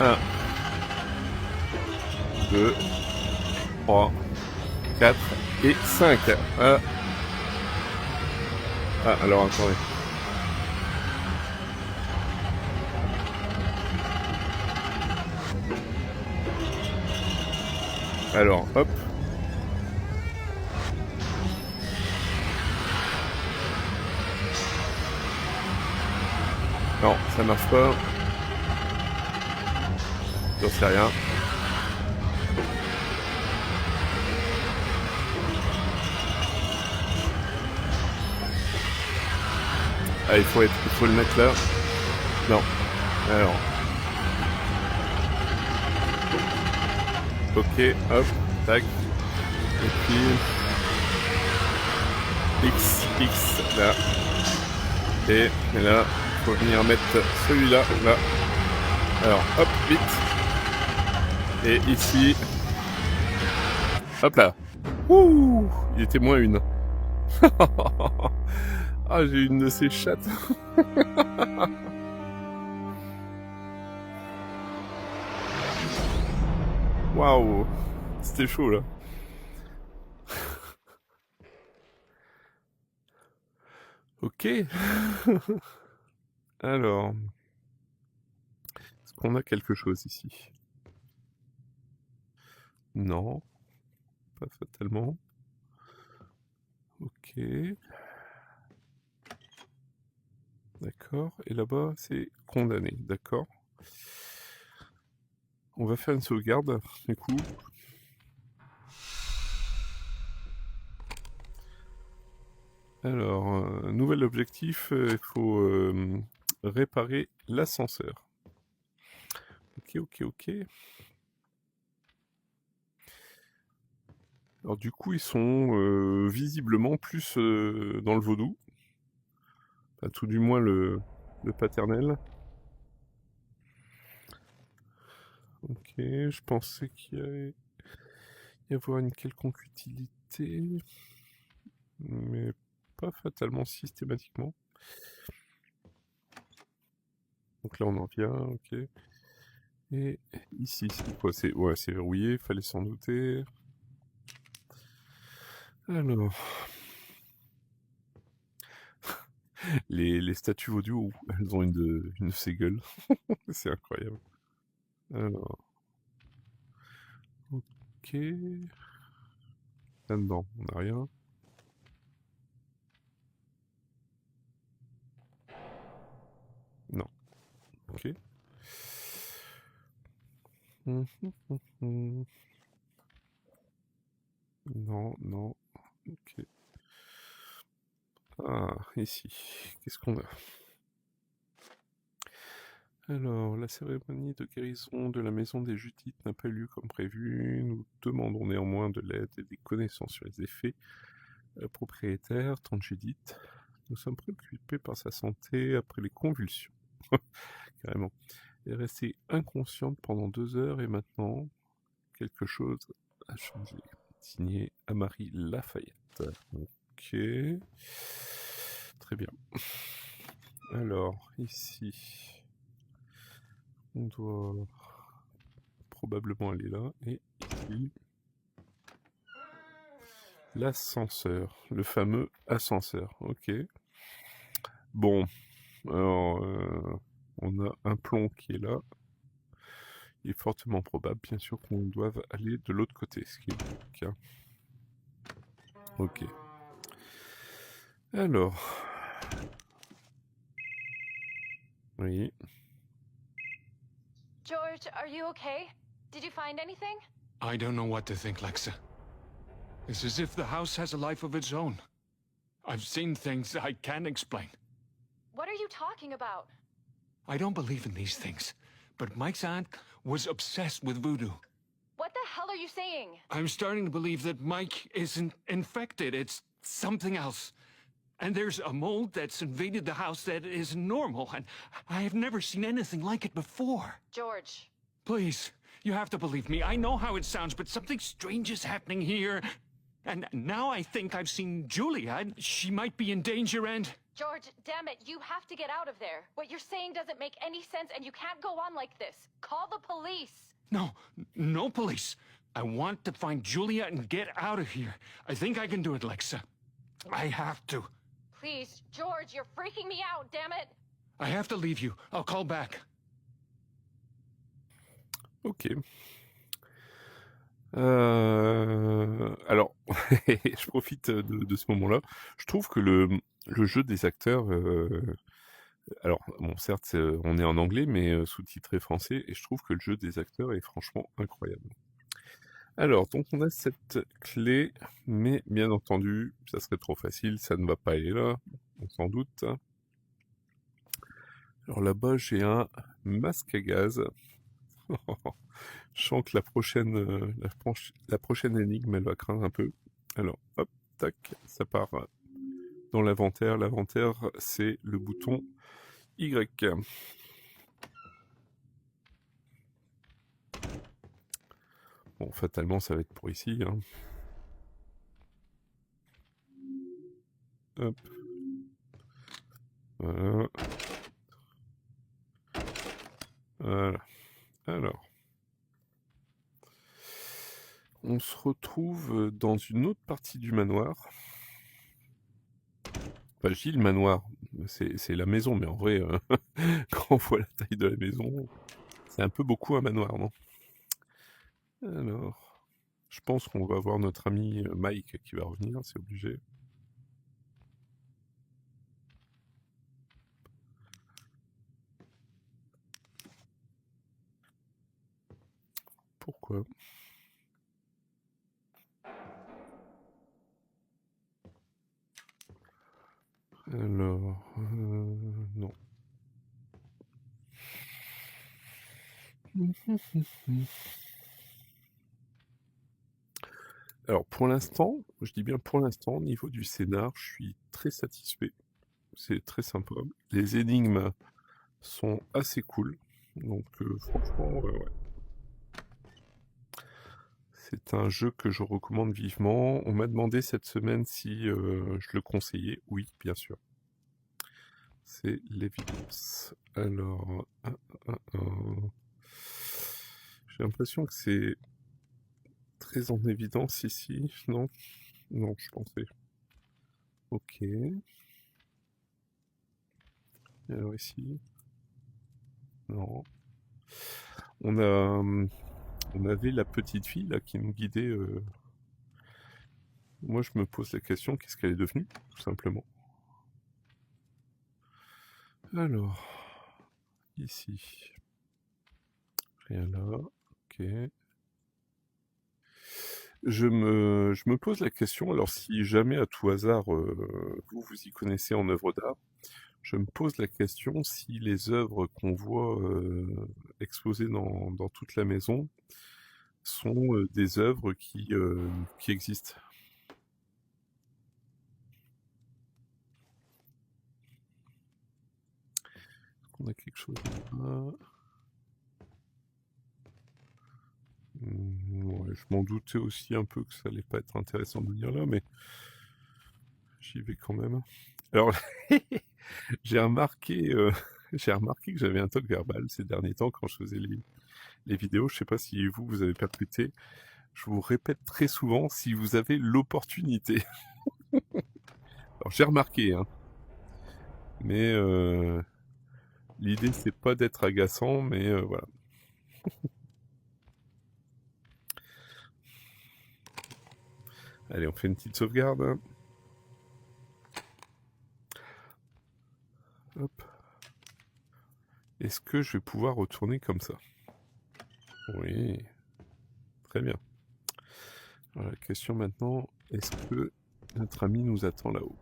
[SPEAKER 1] 1, 2, 3, 4 et 5. Ah, alors attendez. Alors, hop. Non, ça marche pas. J'en sais rien. Ah, il faut le mettre là. Non. Alors. Ok, hop, tac. Et puis... X, là. Et là, il faut venir mettre celui-là, là. Alors, hop, vite. Et ici... Hop là. Ouh, il était moins une. Ah, j'ai une de ces chattes. Waouh, c'était chaud là. Ok. Alors, est-ce qu'on a quelque chose ici? Non, pas fatalement. Ok. D'accord. Et là-bas, c'est condamné. D'accord. On va faire une sauvegarde, du coup. Alors, nouvel objectif, il faut réparer l'ascenseur. Ok. Alors du coup, ils sont visiblement plus dans le vaudou. Enfin, tout du moins le paternel. Ok, je pensais qu'il y allait y avoir une quelconque utilité, mais pas fatalement systématiquement. Donc là on en vient, ok. Et ici, c'est quoi? C'est verrouillé, fallait s'en douter. Alors, les statues vaudou, elles ont une de ces gueules. C'est incroyable. Alors, ok. Là-dedans, on n'a rien. Non. Ok. Non, non. Ok. Ah, ici. Qu'est-ce qu'on a? Alors, la cérémonie de guérison de la maison des Judith n'a pas eu lieu comme prévu. Nous demandons néanmoins de l'aide et des connaissances sur les effets. Propriétaire, tante Judith. Nous sommes préoccupés par sa santé après les convulsions. Carrément. Elle est restée inconsciente pendant 2 heures et maintenant, quelque chose a changé. Signé Amari Lafayette. Ok. Très bien. Alors, ici, on doit probablement aller là. Et ici, l'ascenseur. Le fameux ascenseur. Ok. Bon. Alors, on a un plomb qui est là. Il est fortement probable, bien sûr, qu'on doive aller de l'autre côté, ce qui est le cas. Ok. Alors. Oui.
[SPEAKER 4] George, are you okay? Did you find anything?
[SPEAKER 3] I don't know what to think, Lexa. It's as if the house has a life of its own. I've seen things I can't explain.
[SPEAKER 4] What are you talking about?
[SPEAKER 3] I don't believe in these things, but Mike's aunt was obsessed with voodoo.
[SPEAKER 4] What the hell are you saying?
[SPEAKER 3] I'm starting to believe that Mike isn't infected. It's something else. And there's a mold that's invaded the house that is normal, and I have never seen anything like it before.
[SPEAKER 4] George.
[SPEAKER 3] Please, you have to believe me. I know how it sounds, but something strange is happening here. And now I think I've seen Julia, and she might be in danger, and...
[SPEAKER 4] George, damn it, you have to get out of there. What you're saying doesn't make any sense, and you can't go on like this. Call the police.
[SPEAKER 3] No, no police. I want to find Julia and get out of here. I think I can do it, Lexa. I have to.
[SPEAKER 4] Please, George, you're freaking me out, damn it.
[SPEAKER 3] I have to leave you. I'll call back.
[SPEAKER 1] Ok. Alors, je profite de ce moment-là. Je trouve que le jeu des acteurs... alors, bon, certes, on est en anglais, mais sous-titré français, et je trouve que le jeu des acteurs est franchement incroyable. Alors, donc on a cette clé, mais bien entendu, ça serait trop facile, ça ne va pas aller là, on s'en doute. Alors là-bas, j'ai un masque à gaz. Je sens que la prochaine énigme, elle va craindre un peu. Alors, hop, tac, ça part dans l'inventaire. L'inventaire, c'est le bouton Y. Bon, fatalement, ça va être pour ici. Hein. Hop. Voilà. Voilà. Alors. On se retrouve dans une autre partie du manoir. Enfin, je dis le manoir, c'est la maison, mais en vrai, quand on voit la taille de la maison, c'est un peu beaucoup un manoir, non? Alors, je pense qu'on va voir notre ami Mike qui va revenir, c'est obligé. Pourquoi? Alors, non. Alors, pour l'instant, je dis bien pour l'instant, au niveau du scénar, je suis très satisfait. c'est très sympa. Les énigmes sont assez cool. Donc franchement, ouais. C'est un jeu que je recommande vivement. On m'a demandé cette semaine si je le conseillais. Oui, bien sûr. C'est l'évidence. Alors, j'ai l'impression que c'est très en évidence ici. Non? Non, je pensais. Ok. Alors ici. Non. On avait la petite fille là qui nous guidait. Moi, je me pose la question, qu'est-ce qu'elle est devenue, tout simplement. Alors, ici. Rien là. Ok. Je me pose la question, alors si jamais à tout hasard vous y connaissez en œuvre d'art, je me pose la question si les œuvres qu'on voit exposées dans toute la maison sont des œuvres qui existent. Est-ce qu'on a quelque chose là? Ouais, je m'en doutais aussi un peu que ça allait pas être intéressant de venir là, mais j'y vais quand même. Alors, j'ai remarqué que j'avais un toc verbal ces derniers temps quand je faisais les vidéos. Je sais pas si vous avez percuté. Je vous répète très souvent si vous avez l'opportunité. Alors, j'ai remarqué, hein. Mais l'idée, c'est pas d'être agaçant, mais voilà. Allez, on fait une petite sauvegarde. Hein. Hop. Est-ce que je vais pouvoir retourner comme ça? Oui. Très bien. Alors, la question maintenant, est-ce que notre ami nous attend là-haut?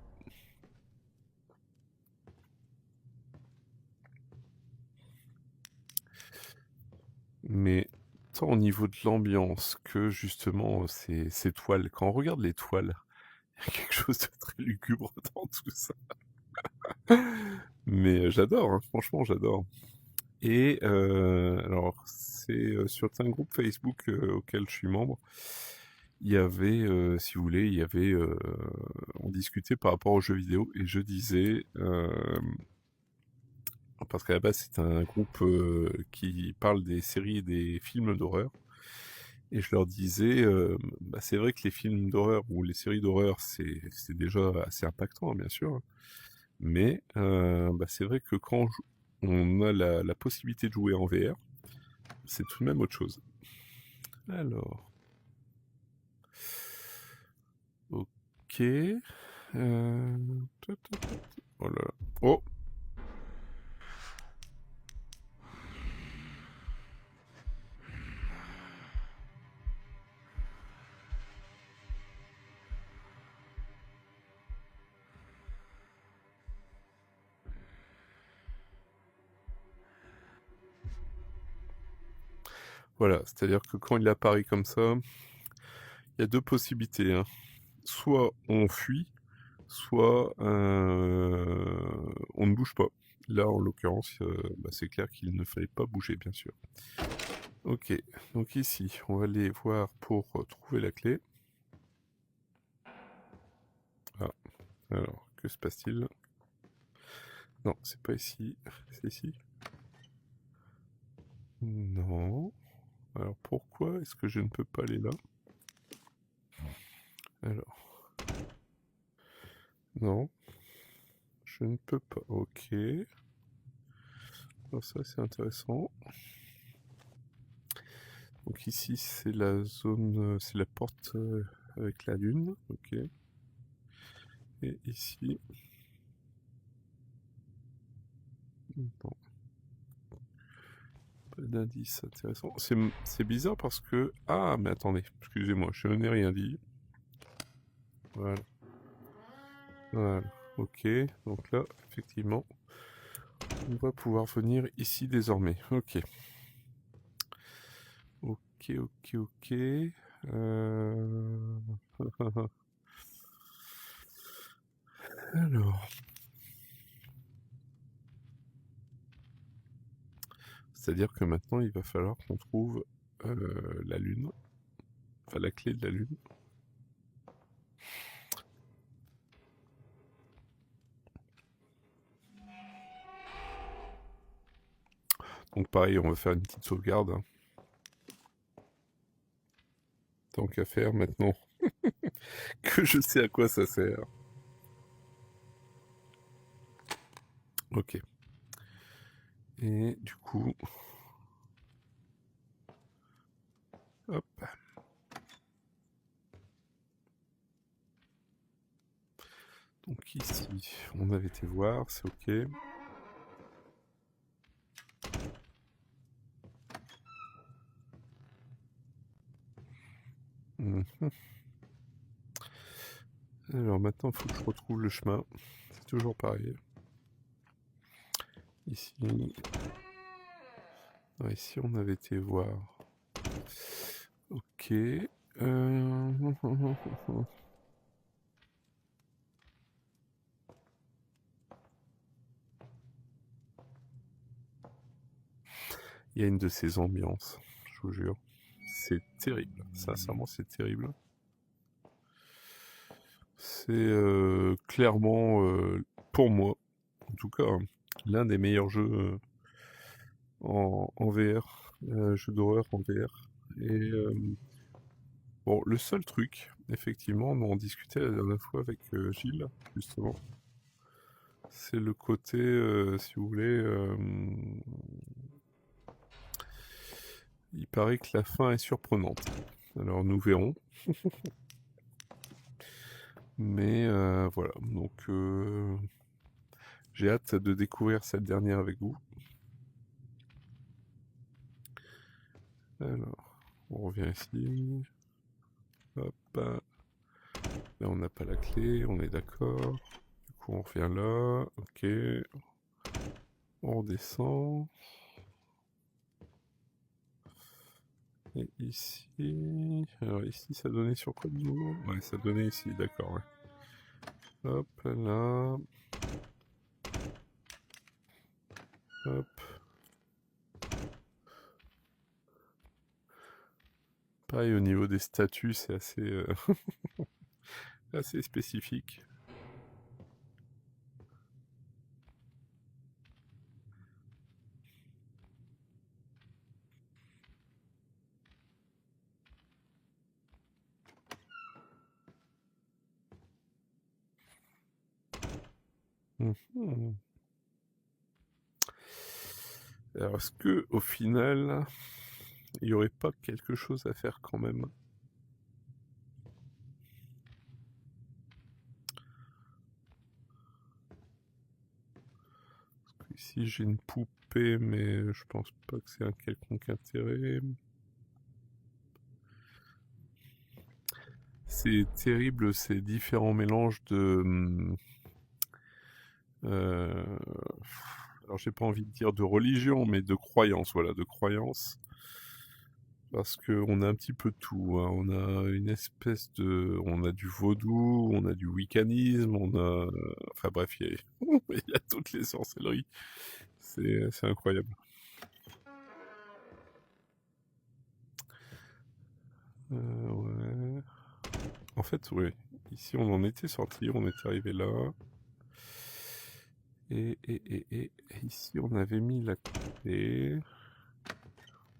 [SPEAKER 1] Mais tant au niveau de l'ambiance que justement ces toiles, quand on regarde les toiles, il y a quelque chose de très lugubre dans tout ça. Mais j'adore, hein, franchement j'adore. Et alors c'est sur un groupe Facebook auquel je suis membre, il y avait, si vous voulez, on discutait par rapport aux jeux vidéo et je disais, parce qu'à la base c'est un groupe qui parle des séries et des films d'horreur. Et je leur disais, bah, c'est vrai que les films d'horreur ou les séries d'horreur, c'est déjà assez impactant, hein, bien sûr. Mais bah, c'est vrai que quand on a la possibilité de jouer en VR, c'est tout de même autre chose. Alors. Ok. Oh là là. Oh! Voilà, c'est-à-dire que quand il apparaît comme ça, il y a deux possibilités. Hein. Soit on fuit, soit on ne bouge pas. Là, en l'occurrence, bah, c'est clair qu'il ne fallait pas bouger, bien sûr. Ok, donc ici, on va aller voir pour trouver la clé. Ah, alors, que se passe-t-il? Non, c'est pas ici, c'est ici. Non. Alors, pourquoi est-ce que je ne peux pas aller là? Alors. Non. Je ne peux pas. Ok. Alors ça, c'est intéressant. Donc ici, c'est la zone, c'est la porte avec la lune. Ok. Et ici... Non. Pas d'indice intéressant. C'est bizarre parce que... Ah, mais attendez, excusez-moi, je n'ai rien dit. Voilà. Voilà. Ok, donc là, effectivement, on va pouvoir venir ici désormais. Ok. Ok, ok, ok. Alors... C'est-à-dire que maintenant, il va falloir qu'on trouve la lune, enfin la clé de la lune. Donc pareil, on va faire une petite sauvegarde. Hein. Tant qu'à faire maintenant que je sais à quoi ça sert. Ok. Et du coup... Hop. Donc ici, on avait été voir, c'est ok. Mhm. Alors maintenant, il faut que je retrouve le chemin. C'est toujours pareil. Ici... Ah, ici, on avait été voir. Ok. Il y a une de ces ambiances, je vous jure. C'est terrible. Sincèrement, c'est terrible. C'est clairement, pour moi, en tout cas, hein, l'un des meilleurs jeux en VR, jeux d'horreur en VR. Et bon, le seul truc, effectivement, on en discutait la dernière fois avec Gilles, justement, c'est le côté, si vous voulez, il paraît que la fin est surprenante. Alors nous verrons. Mais voilà, donc j'ai hâte de découvrir cette dernière avec vous. Alors, on revient ici. Hop. Là, on n'a pas la clé, on est d'accord. Du coup, on revient là. Ok. On redescend. Et ici... Alors ici, ça donnait sur quoi de nouveau? Ouais, ça donnait ici, d'accord, ouais. Hop, là. Hop. Pareil, au niveau des statuts, c'est assez, assez spécifique. Mhm. Alors, est-ce que au final, il n'y aurait pas quelque chose à faire quand même? Ici, j'ai une poupée, mais je pense pas que c'est un quelconque intérêt. C'est terrible ces différents mélanges de... alors j'ai pas envie de dire de religion, mais de croyance, voilà, de croyance. Parce qu'on a un petit peu de tout, hein. On a une espèce de... On a du vaudou, on a du wiccanisme, on a... Enfin bref, il y a toutes les sorcelleries. C'est incroyable. Ouais. En fait, oui. Ici, on en était sorti, on est arrivé là. Et ici, on avait mis la clé.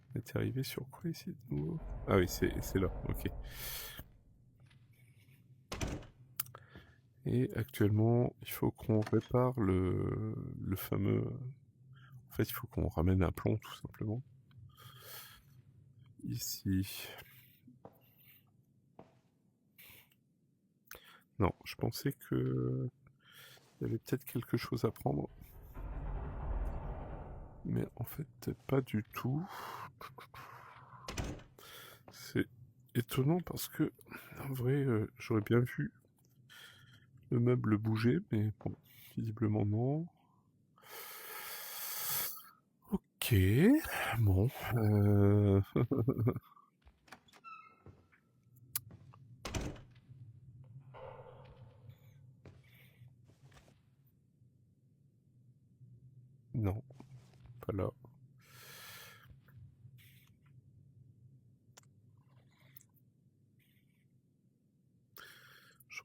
[SPEAKER 1] On est arrivé sur quoi ici de nouveau? Ah oui, c'est là, ok. Et actuellement, il faut qu'on répare le fameux... En fait, il faut qu'on ramène un plomb, tout simplement. Ici. Non, je pensais que... Il y avait peut-être quelque chose à prendre. Mais en fait, pas du tout. C'est étonnant parce que, en vrai, j'aurais bien vu le meuble bouger, mais bon, visiblement non. Ok, bon. Non, pas là.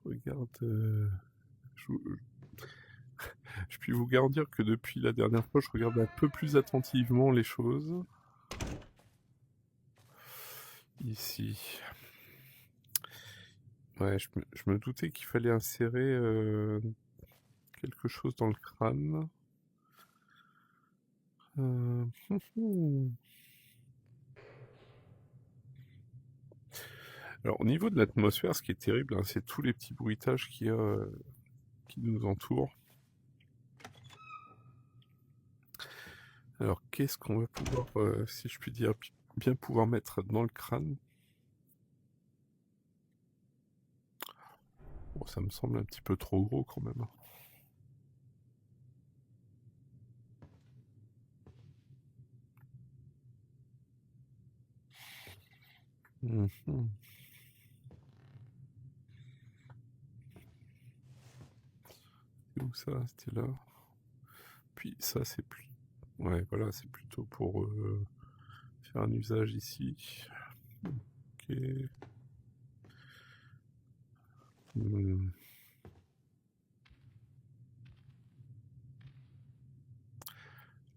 [SPEAKER 1] regarde... Je puis vous garantir que depuis la dernière fois, je regarde un peu plus attentivement les choses. Ici. Ouais, je me doutais qu'il fallait insérer quelque chose dans le crâne. Alors, au niveau de l'atmosphère, ce qui est terrible, hein, c'est tous les petits bruitages qu'il y a qui nous entourent. Alors, qu'est-ce qu'on va pouvoir, si je puis dire, bien pouvoir mettre dans le crâne? Bon, ça me semble un petit peu trop gros quand même. Mhm. C'est où ça? C'était là. Puis ça, c'est plus... Ouais, voilà, c'est plutôt pour faire un usage ici. Ok. Et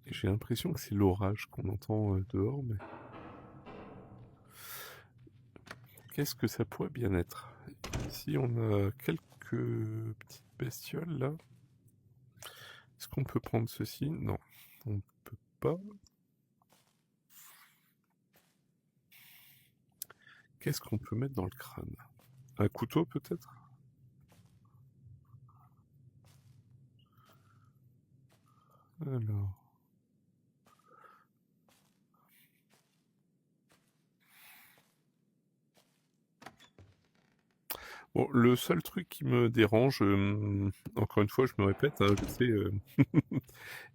[SPEAKER 1] j'ai l'impression que c'est l'orage qu'on entend dehors, mais... Qu'est-ce que ça pourrait bien être? Ici, on a quelques petites bestioles, là. Est-ce qu'on peut prendre ceci? Non, on ne peut pas. Qu'est-ce qu'on peut mettre dans le crâne? Un couteau, peut-être? Alors... Bon, le seul truc qui me dérange, encore une fois, je me répète, hein, je sais,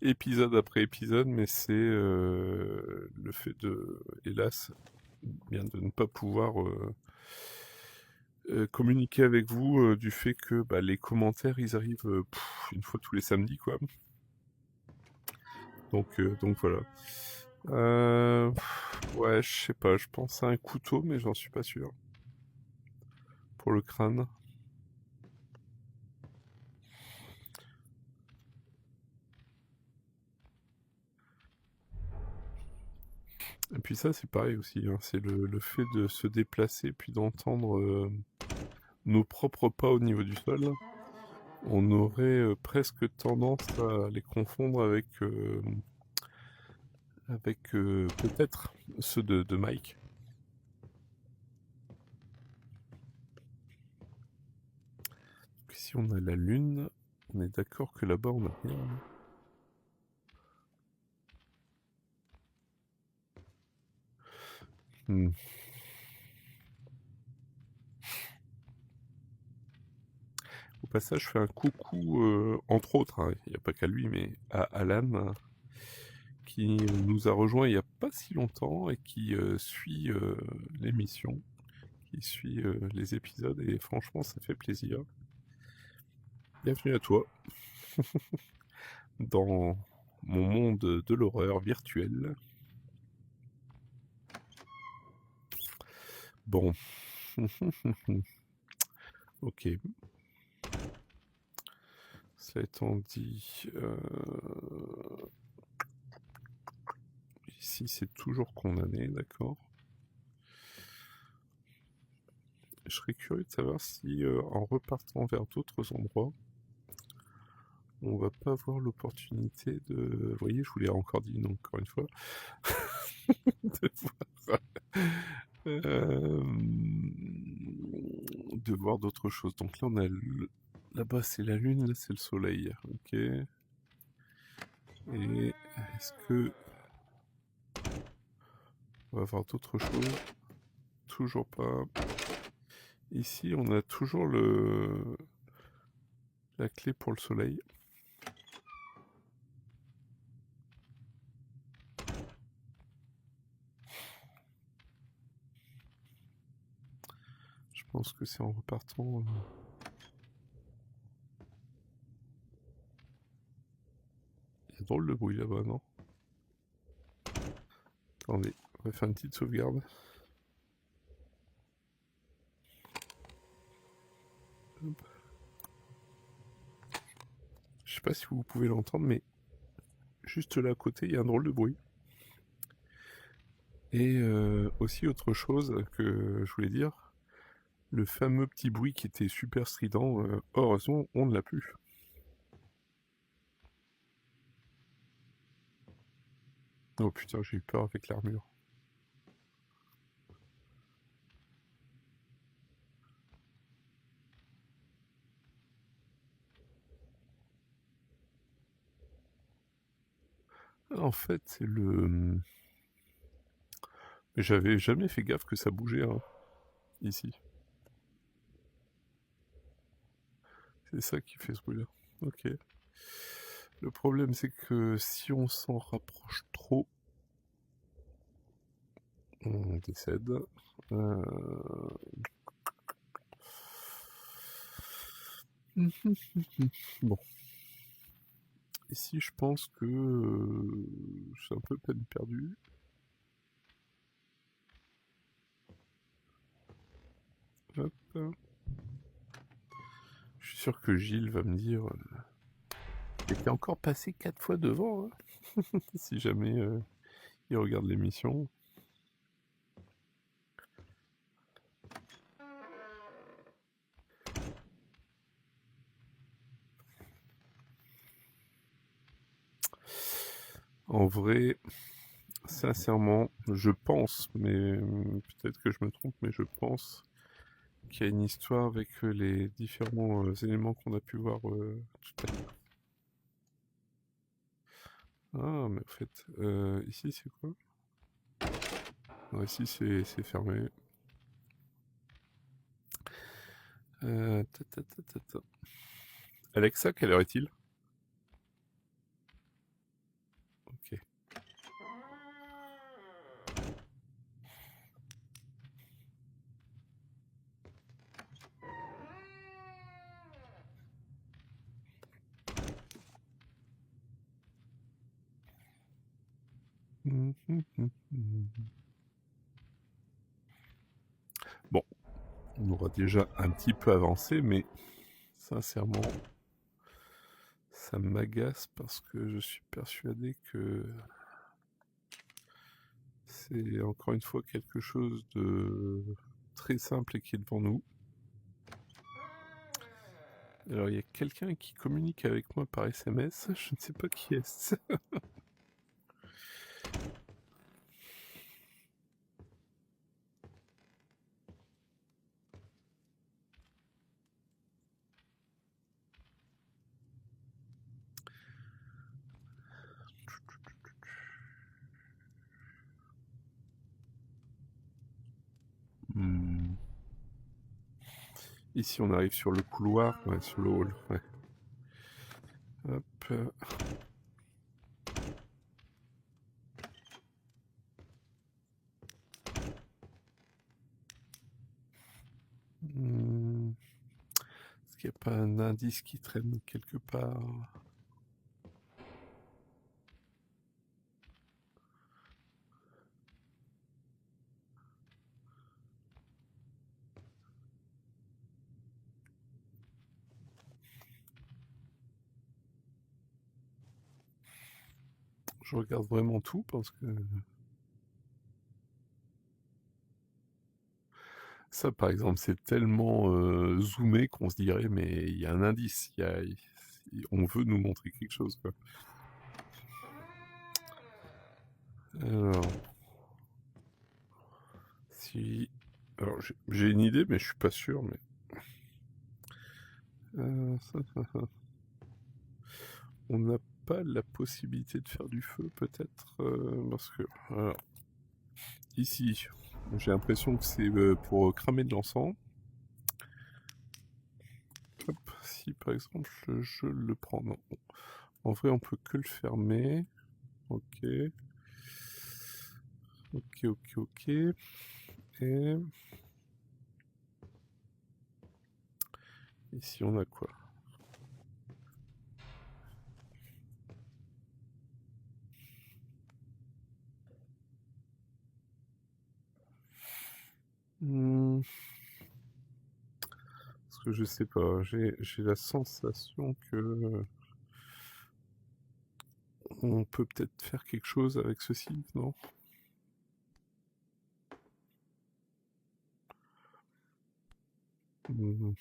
[SPEAKER 1] épisode après épisode, mais c'est le fait de, hélas, bien de ne pas pouvoir communiquer avec vous du fait que bah, les commentaires, ils arrivent une fois tous les samedis, quoi. Donc voilà. Ouais, je sais pas, je pense à un couteau, mais j'en suis pas sûr. Pour le crâne. Et puis ça, c'est pareil aussi, hein, c'est le fait de se déplacer puis d'entendre nos propres pas au niveau du sol. On aurait presque tendance à les confondre avec peut-être ceux de Mike. Donc ici on a la lune, on est d'accord que là-bas on a rien. Au passage, je fais un coucou, entre autres, hein, il n'y a pas qu'à lui, mais à Alan, qui nous a rejoint il n'y a pas si longtemps et qui suit l'émission, qui suit les épisodes, et franchement, ça fait plaisir. Bienvenue à toi dans mon monde de l'horreur virtuelle. Bon. Ok. Cela étant dit, ici c'est toujours condamné, d'accord. Je serais curieux de savoir si, en repartant vers d'autres endroits, on va pas avoir l'opportunité de... Vous voyez, je vous l'ai encore dit, donc encore une fois, de voir d'autres choses. Donc là, on a là-bas, c'est la lune, là, c'est le soleil. Ok. Et est-ce que on va voir d'autres choses? Toujours pas. Ici, on a toujours la clé pour le soleil. Je pense que c'est en repartant... Il y a drôle de bruit là-bas, non? Attendez, on va faire une petite sauvegarde. Hop. sais pas si vous pouvez l'entendre, mais juste là à côté, il y a un drôle de bruit. Et aussi autre chose que je voulais dire, le fameux petit bruit qui était super strident, heureusement, on ne l'a plus. Oh putain, j'ai eu peur avec l'armure. En fait, c'est le... Mais j'avais jamais fait gaffe que ça bougeait, hein, ici. C'est ça qui fait ce bruit-là. Ok. Le problème, c'est que si on s'en rapproche trop, on décède. Bon. Ici, je pense que c'est un peu peine perdue. Hop. Je suis sûr que Gilles va me dire t'es encore passé 4 fois devant, hein si jamais il regarde l'émission. En vrai, sincèrement, je pense, mais peut-être que je me trompe, mais je pense qu'il y a une histoire avec les différents éléments qu'on a pu voir tout à l'heure. Ah, mais en fait, ici c'est quoi? Non, ici c'est fermé. Alexa, quelle heure est-il? Ok. Bon, on aura déjà un petit peu avancé, mais sincèrement, ça m'agace parce que je suis persuadé que c'est encore une fois quelque chose de très simple et qui est devant nous. Alors il y a quelqu'un qui communique avec moi par SMS, je ne sais pas qui est-ce. Ici on arrive sur le couloir, ouais, sur le hall. Ouais. Hop. Est-ce qu'il n'y a pas un indice qui traîne quelque part? Je regarde vraiment tout parce que... Ça, par exemple, c'est tellement zoomé qu'on se dirait, mais il y a un indice, on veut nous montrer quelque chose, quoi. Alors... Si... Alors, j'ai une idée, mais je suis pas sûr, mais... On n'a pas la possibilité de faire du feu, peut-être, parce que... Alors, ici, j'ai l'impression que c'est pour cramer de l'encens. Hop, si par exemple je le prends, non. En vrai, on peut que le fermer. Ok. Ok, ok, ok. Et... Ici, on a quoi? Parce que je sais pas, j'ai la sensation que On peut peut-être faire quelque chose avec ceci, non? Mmh.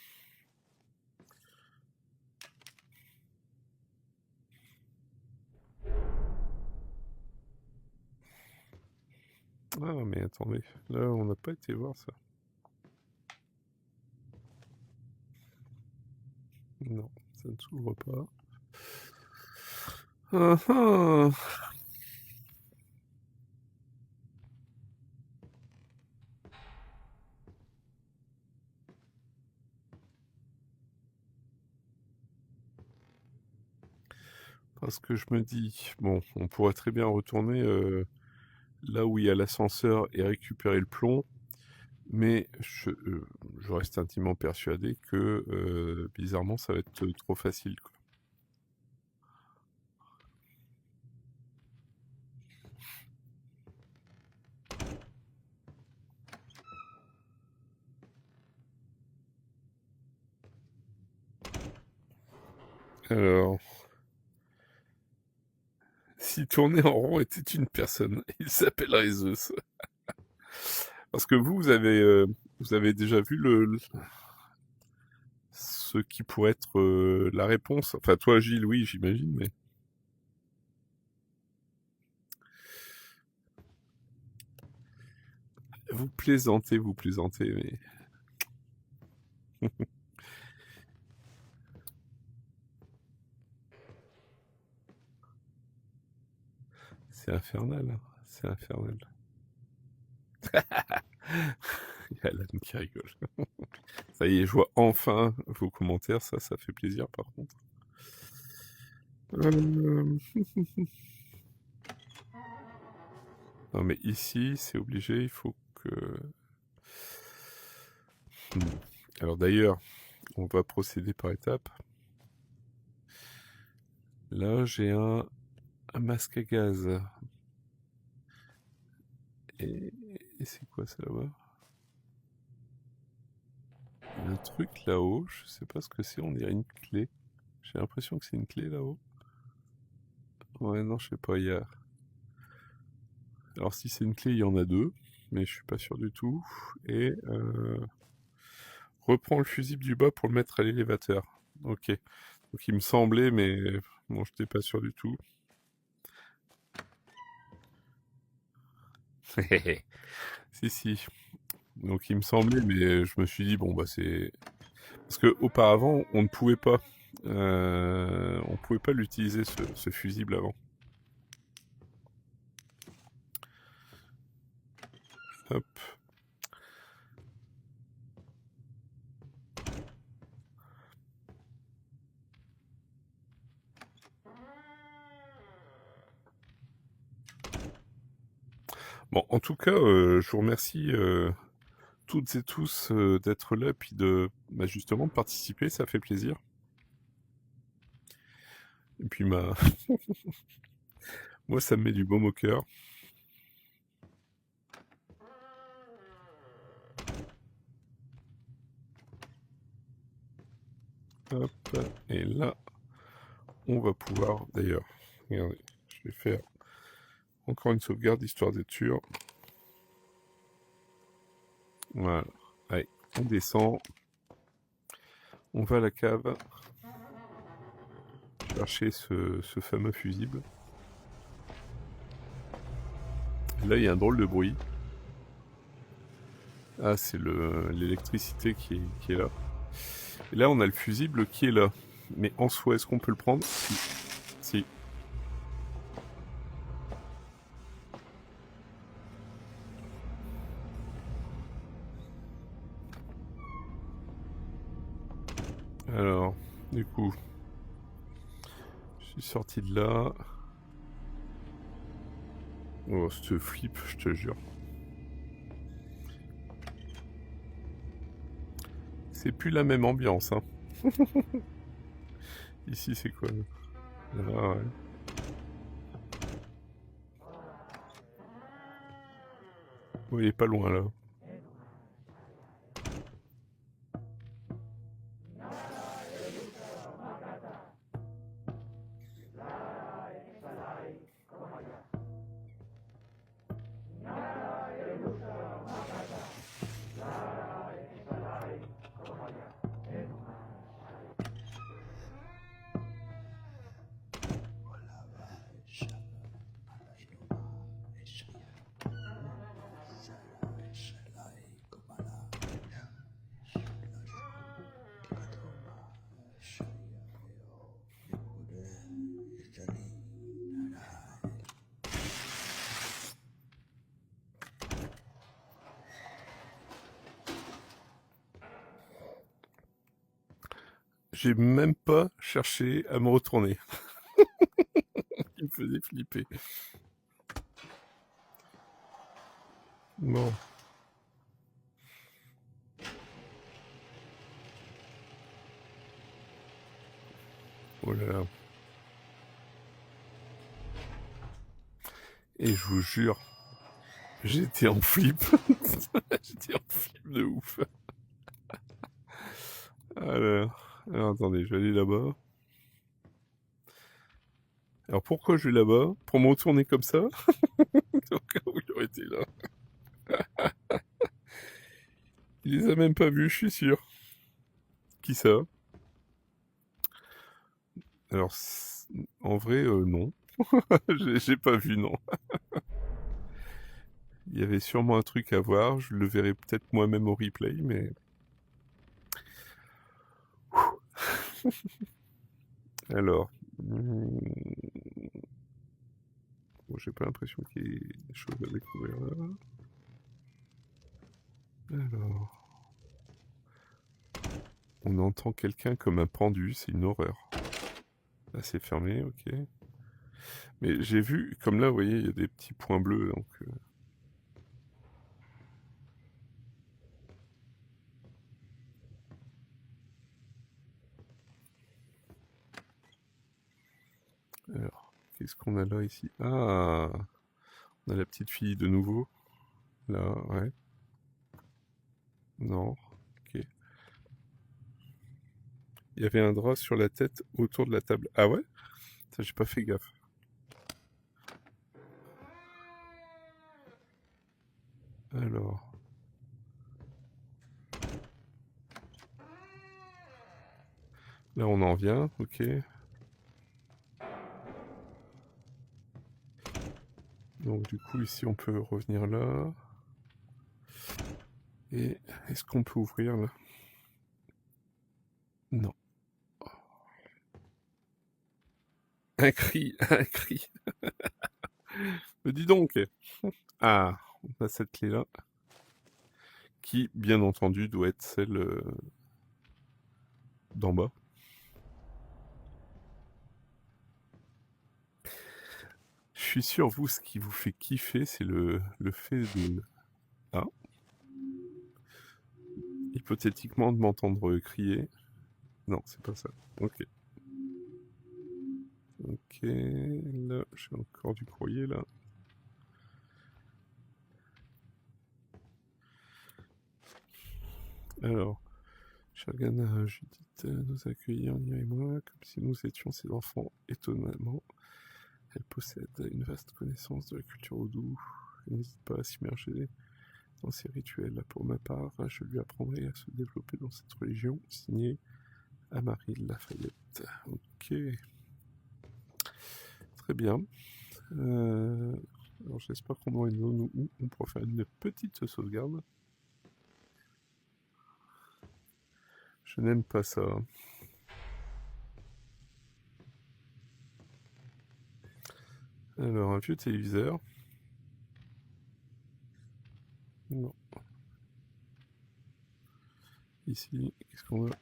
[SPEAKER 1] Ah, mais attendez, là, on n'a pas été voir ça. Non, ça ne s'ouvre pas. Ah, ah. Parce que je me dis, bon, on pourrait très bien retourner là où il y a l'ascenseur et récupérer le plomb, mais je reste intimement persuadé que, bizarrement, ça va être trop facile, quoi. Alors, si tourner en rond était une personne, il s'appellerait Zeus. Parce que vous avez déjà vu ce qui pourrait être la réponse. Enfin, toi, Gilles, oui, j'imagine, mais... Vous plaisantez, mais... C'est infernal, hein. C'est infernal. Il y a Alan qui rigole. Ça y est, je vois enfin vos commentaires, ça fait plaisir par contre. Non mais ici, c'est obligé, il faut que... Alors d'ailleurs, on va procéder par étapes. Là, j'ai un masque à gaz. Et c'est quoi ça là-bas? Il y a un truc là-haut, je sais pas ce que c'est, on dirait une clé. J'ai l'impression que c'est une clé là-haut. Ouais, non, je sais pas, il y a... Alors si c'est une clé, il y en a deux, mais je suis pas sûr du tout. Et reprends le fusible du bas pour le mettre à l'élévateur. Ok. Donc il me semblait, mais bon, je n'étais pas sûr du tout. Si, si. Donc il me semblait, mais je me suis dit, bon, bah c'est... Parce que auparavant, on ne pouvait pas. On pouvait pas l'utiliser, ce fusible, avant. Hop. Bon, en tout cas, je vous remercie toutes et tous d'être là, puis de justement participer, ça fait plaisir. Et puis moi, ça me met du baume au cœur. Hop, et là, on va pouvoir, d'ailleurs, regardez, je vais faire encore une sauvegarde, histoire d'être sûr. Voilà, allez, on descend, on va à la cave, chercher ce fameux fusible. Là, il y a un drôle de bruit. Ah, c'est l'électricité qui est là. Et là, on a le fusible qui est là. Mais en soi, est-ce qu'on peut le prendre? Si. Si. Alors, du coup, je suis sorti de là. Oh, ce flip, je te jure. C'est plus la même ambiance, hein. Ici, c'est quoi? Ah, ouais. Oui, il est pas loin, là. J'ai même pas cherché à me retourner. Il me faisait flipper. Bon. Oh là là. Et je vous jure, j'étais en flip. J'étais en flip de ouf. Alors, attendez, je vais aller là-bas. Alors pourquoi je vais là-bas? Pour me retourner comme ça? Au cas où il aurait été là. Il les a même pas vus, je suis sûr. Qui ça? Alors, en vrai, non. J'ai pas vu, non. Il y avait sûrement un truc à voir, je le verrai peut-être moi-même au replay, mais... Alors... Bon, j'ai pas l'impression qu'il y ait des choses à découvrir là. Alors... On entend quelqu'un comme un pendu, c'est une horreur. Là, c'est fermé, ok. Mais j'ai vu, comme là, vous voyez, il y a des petits points bleus, donc... Alors, qu'est-ce qu'on a là, ici? Ah! On a la petite fille de nouveau. Là, ouais. Non, ok. Il y avait un drap sur la tête autour de la table. Ah ouais? Ça, j'ai pas fait gaffe. Alors... Là, on en vient, ok. Donc, du coup, ici, on peut revenir là. Et est-ce qu'on peut ouvrir là? Non. Un cri, un cri. Mais dis donc. Ah, on a cette clé-là. Qui, bien entendu, doit être celle d'en bas. Je suis sûr, vous, ce qui vous fait kiffer, c'est le fait de... Ah. Hypothétiquement, de m'entendre crier. Non, c'est pas ça. Ok. Ok, là, j'ai encore du courrier, là. Alors, Chagana Judith nous accueillir, Nia et moi, comme si nous étions ses enfants. Étonnamment, elle possède une vaste connaissance de la culture oudou. Elle n'hésite pas à s'immerger dans ses rituels. Pour ma part, je lui apprendrai à se développer dans cette religion. Signé Amari Lafayette. Ok. Très bien. Alors j'espère qu'on aura une zone où on pourra faire une petite sauvegarde. Je n'aime pas ça. Alors, un vieux téléviseur. Non. Ici, qu'est-ce qu'on a?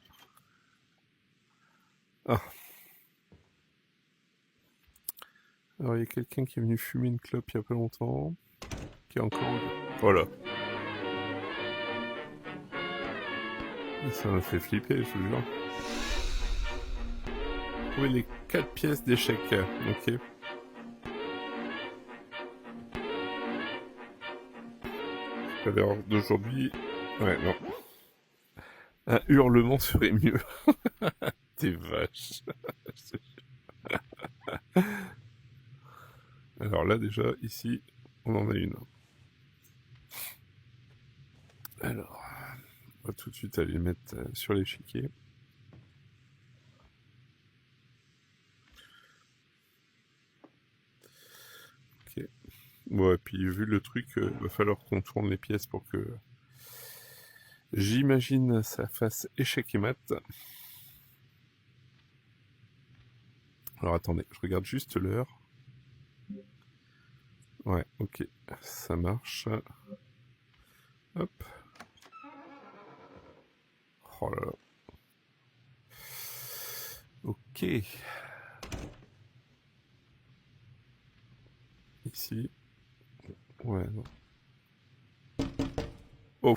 [SPEAKER 1] Ah. Alors, il y a quelqu'un qui est venu fumer une clope il y a pas longtemps. Qui est encore... Voilà. Ça m'a fait flipper, je vous jure. Trouver les 4 pièces d'échecs. Ok. À l'heure d'aujourd'hui... Ouais, non. Un hurlement serait mieux. T'es vache. Alors là, déjà, ici, on en a une. Alors, on va tout de suite aller le mettre sur l'échiquier. Ok. Bon, et puis vu le truc, il va falloir qu'on tourne les pièces pour que... J'imagine ça fasse échec et mat. Alors attendez, je regarde juste l'heure. Ouais, ok, ça marche. Hop. Oh là là. Ok. Ici. Ouais, non. Oh.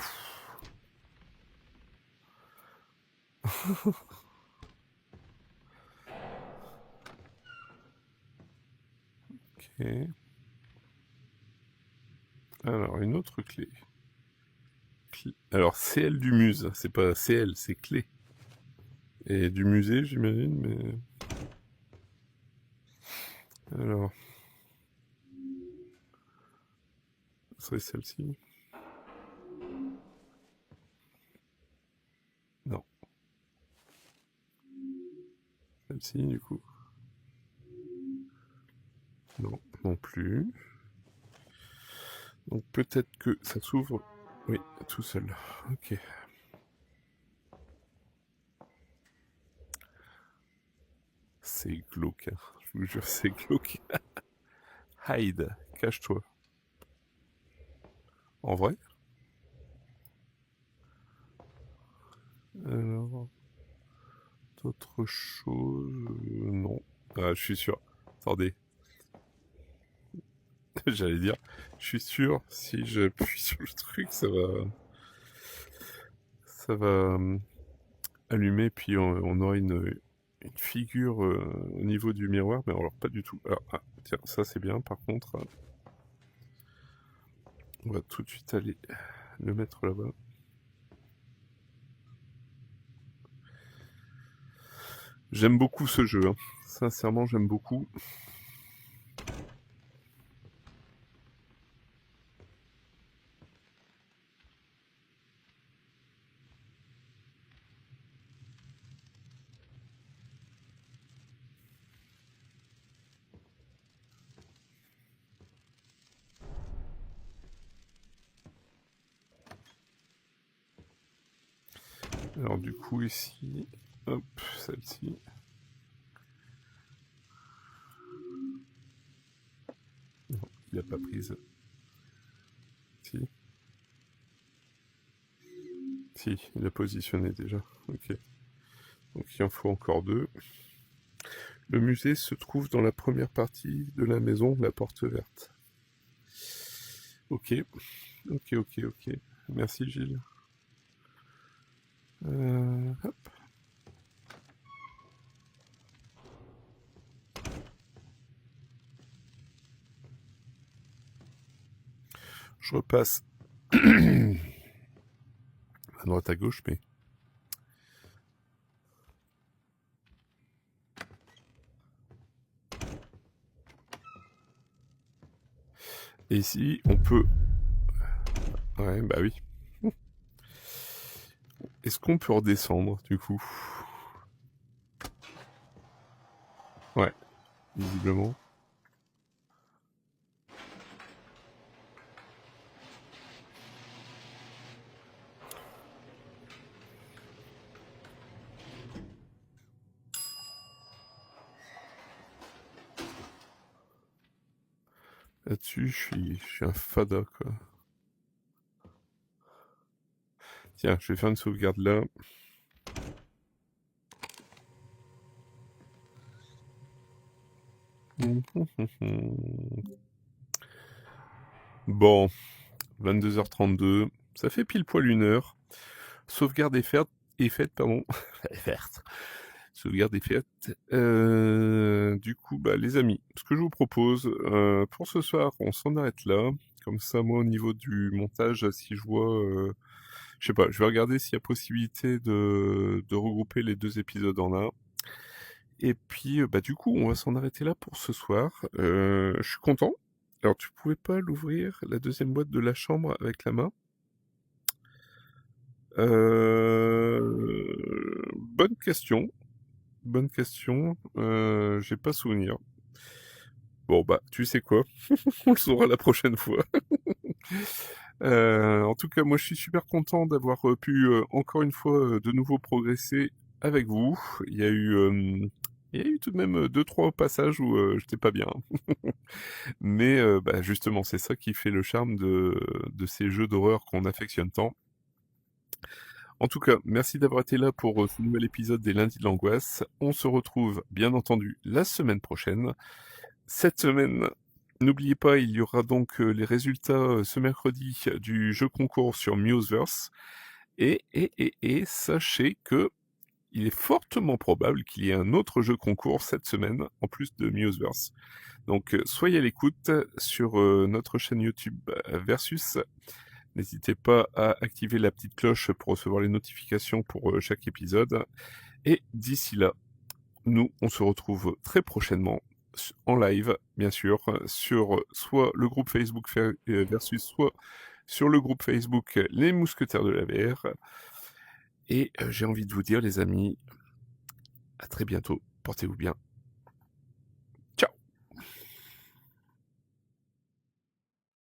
[SPEAKER 1] Ok. Alors, une autre clé. Alors, CL du muse, c'est pas CL, c'est clé. Et du musée, j'imagine, mais... Alors... Ce serait celle-ci. Non. Celle-ci, du coup. Non, non plus. Donc peut-être que ça s'ouvre... Oui, tout seul. Ok. C'est glauque, hein. Je vous jure, c'est glauque. Hide, cache-toi. En vrai? Alors... D'autres choses... Non. Ah, je suis sûr. Attendez. J'allais dire, je suis sûr, si j'appuie sur le truc, ça va allumer, puis on aura une figure au niveau du miroir, mais alors pas du tout. Alors, ah, tiens, ça c'est bien, par contre, on va tout de suite aller le mettre là-bas. J'aime beaucoup ce jeu, hein. Sincèrement, j'aime beaucoup. Alors du coup ici, hop, celle-ci. Non, il n'a pas prise. Si. Si, il a positionné déjà. Ok. Donc il en faut encore 2. Le musée se trouve dans la première partie de la maison, la porte verte. Ok. Ok, ok, ok. Merci Gilles. Hop. Je repasse à droite à gauche, mais... Et ici, on peut... Ouais, bah oui. Est-ce qu'on peut redescendre, du coup? Ouais, visiblement. Là-dessus, je suis un fada, quoi. Tiens, je vais faire une sauvegarde là. Bon, 22h32, ça fait pile poil 1 heure. Sauvegarde est faite, pardon. Sauvegarde est faite. Du coup, bah, les amis, ce que je vous propose, pour ce soir, on s'en arrête là. Comme ça, moi, au niveau du montage, si je vois... je sais pas, je vais regarder s'il y a possibilité de regrouper les 2 épisodes en un. Et puis, bah, du coup, on va s'en arrêter là pour ce soir. Je suis content. Alors, tu pouvais pas l'ouvrir, la deuxième boîte de la chambre, avec la main? Bonne question. Bonne question. J'ai pas souvenir. Bon, bah, tu sais quoi? On le saura la prochaine fois. En tout cas, moi, je suis super content d'avoir pu, encore une fois, de nouveau progresser avec vous. Il y a eu tout de même 2-3 passages où j'étais pas bien. Mais bah, justement, c'est ça qui fait le charme de ces jeux d'horreur qu'on affectionne tant. En tout cas, merci d'avoir été là pour ce nouvel épisode des Lundis de l'Angoisse. On se retrouve, bien entendu, la semaine prochaine. Cette semaine, n'oubliez pas, il y aura donc les résultats ce mercredi du jeu concours sur Museverse. Et sachez que il est fortement probable qu'il y ait un autre jeu concours cette semaine, en plus de Museverse. Donc soyez à l'écoute sur notre chaîne YouTube Versus. N'hésitez pas à activer la petite cloche pour recevoir les notifications pour chaque épisode. Et d'ici là, nous, on se retrouve très prochainement en live, bien sûr, sur soit le groupe Facebook Versus, soit sur le groupe Facebook Les Mousquetaires de la VR. Et j'ai envie de vous dire, les amis, à très bientôt. Portez-vous bien.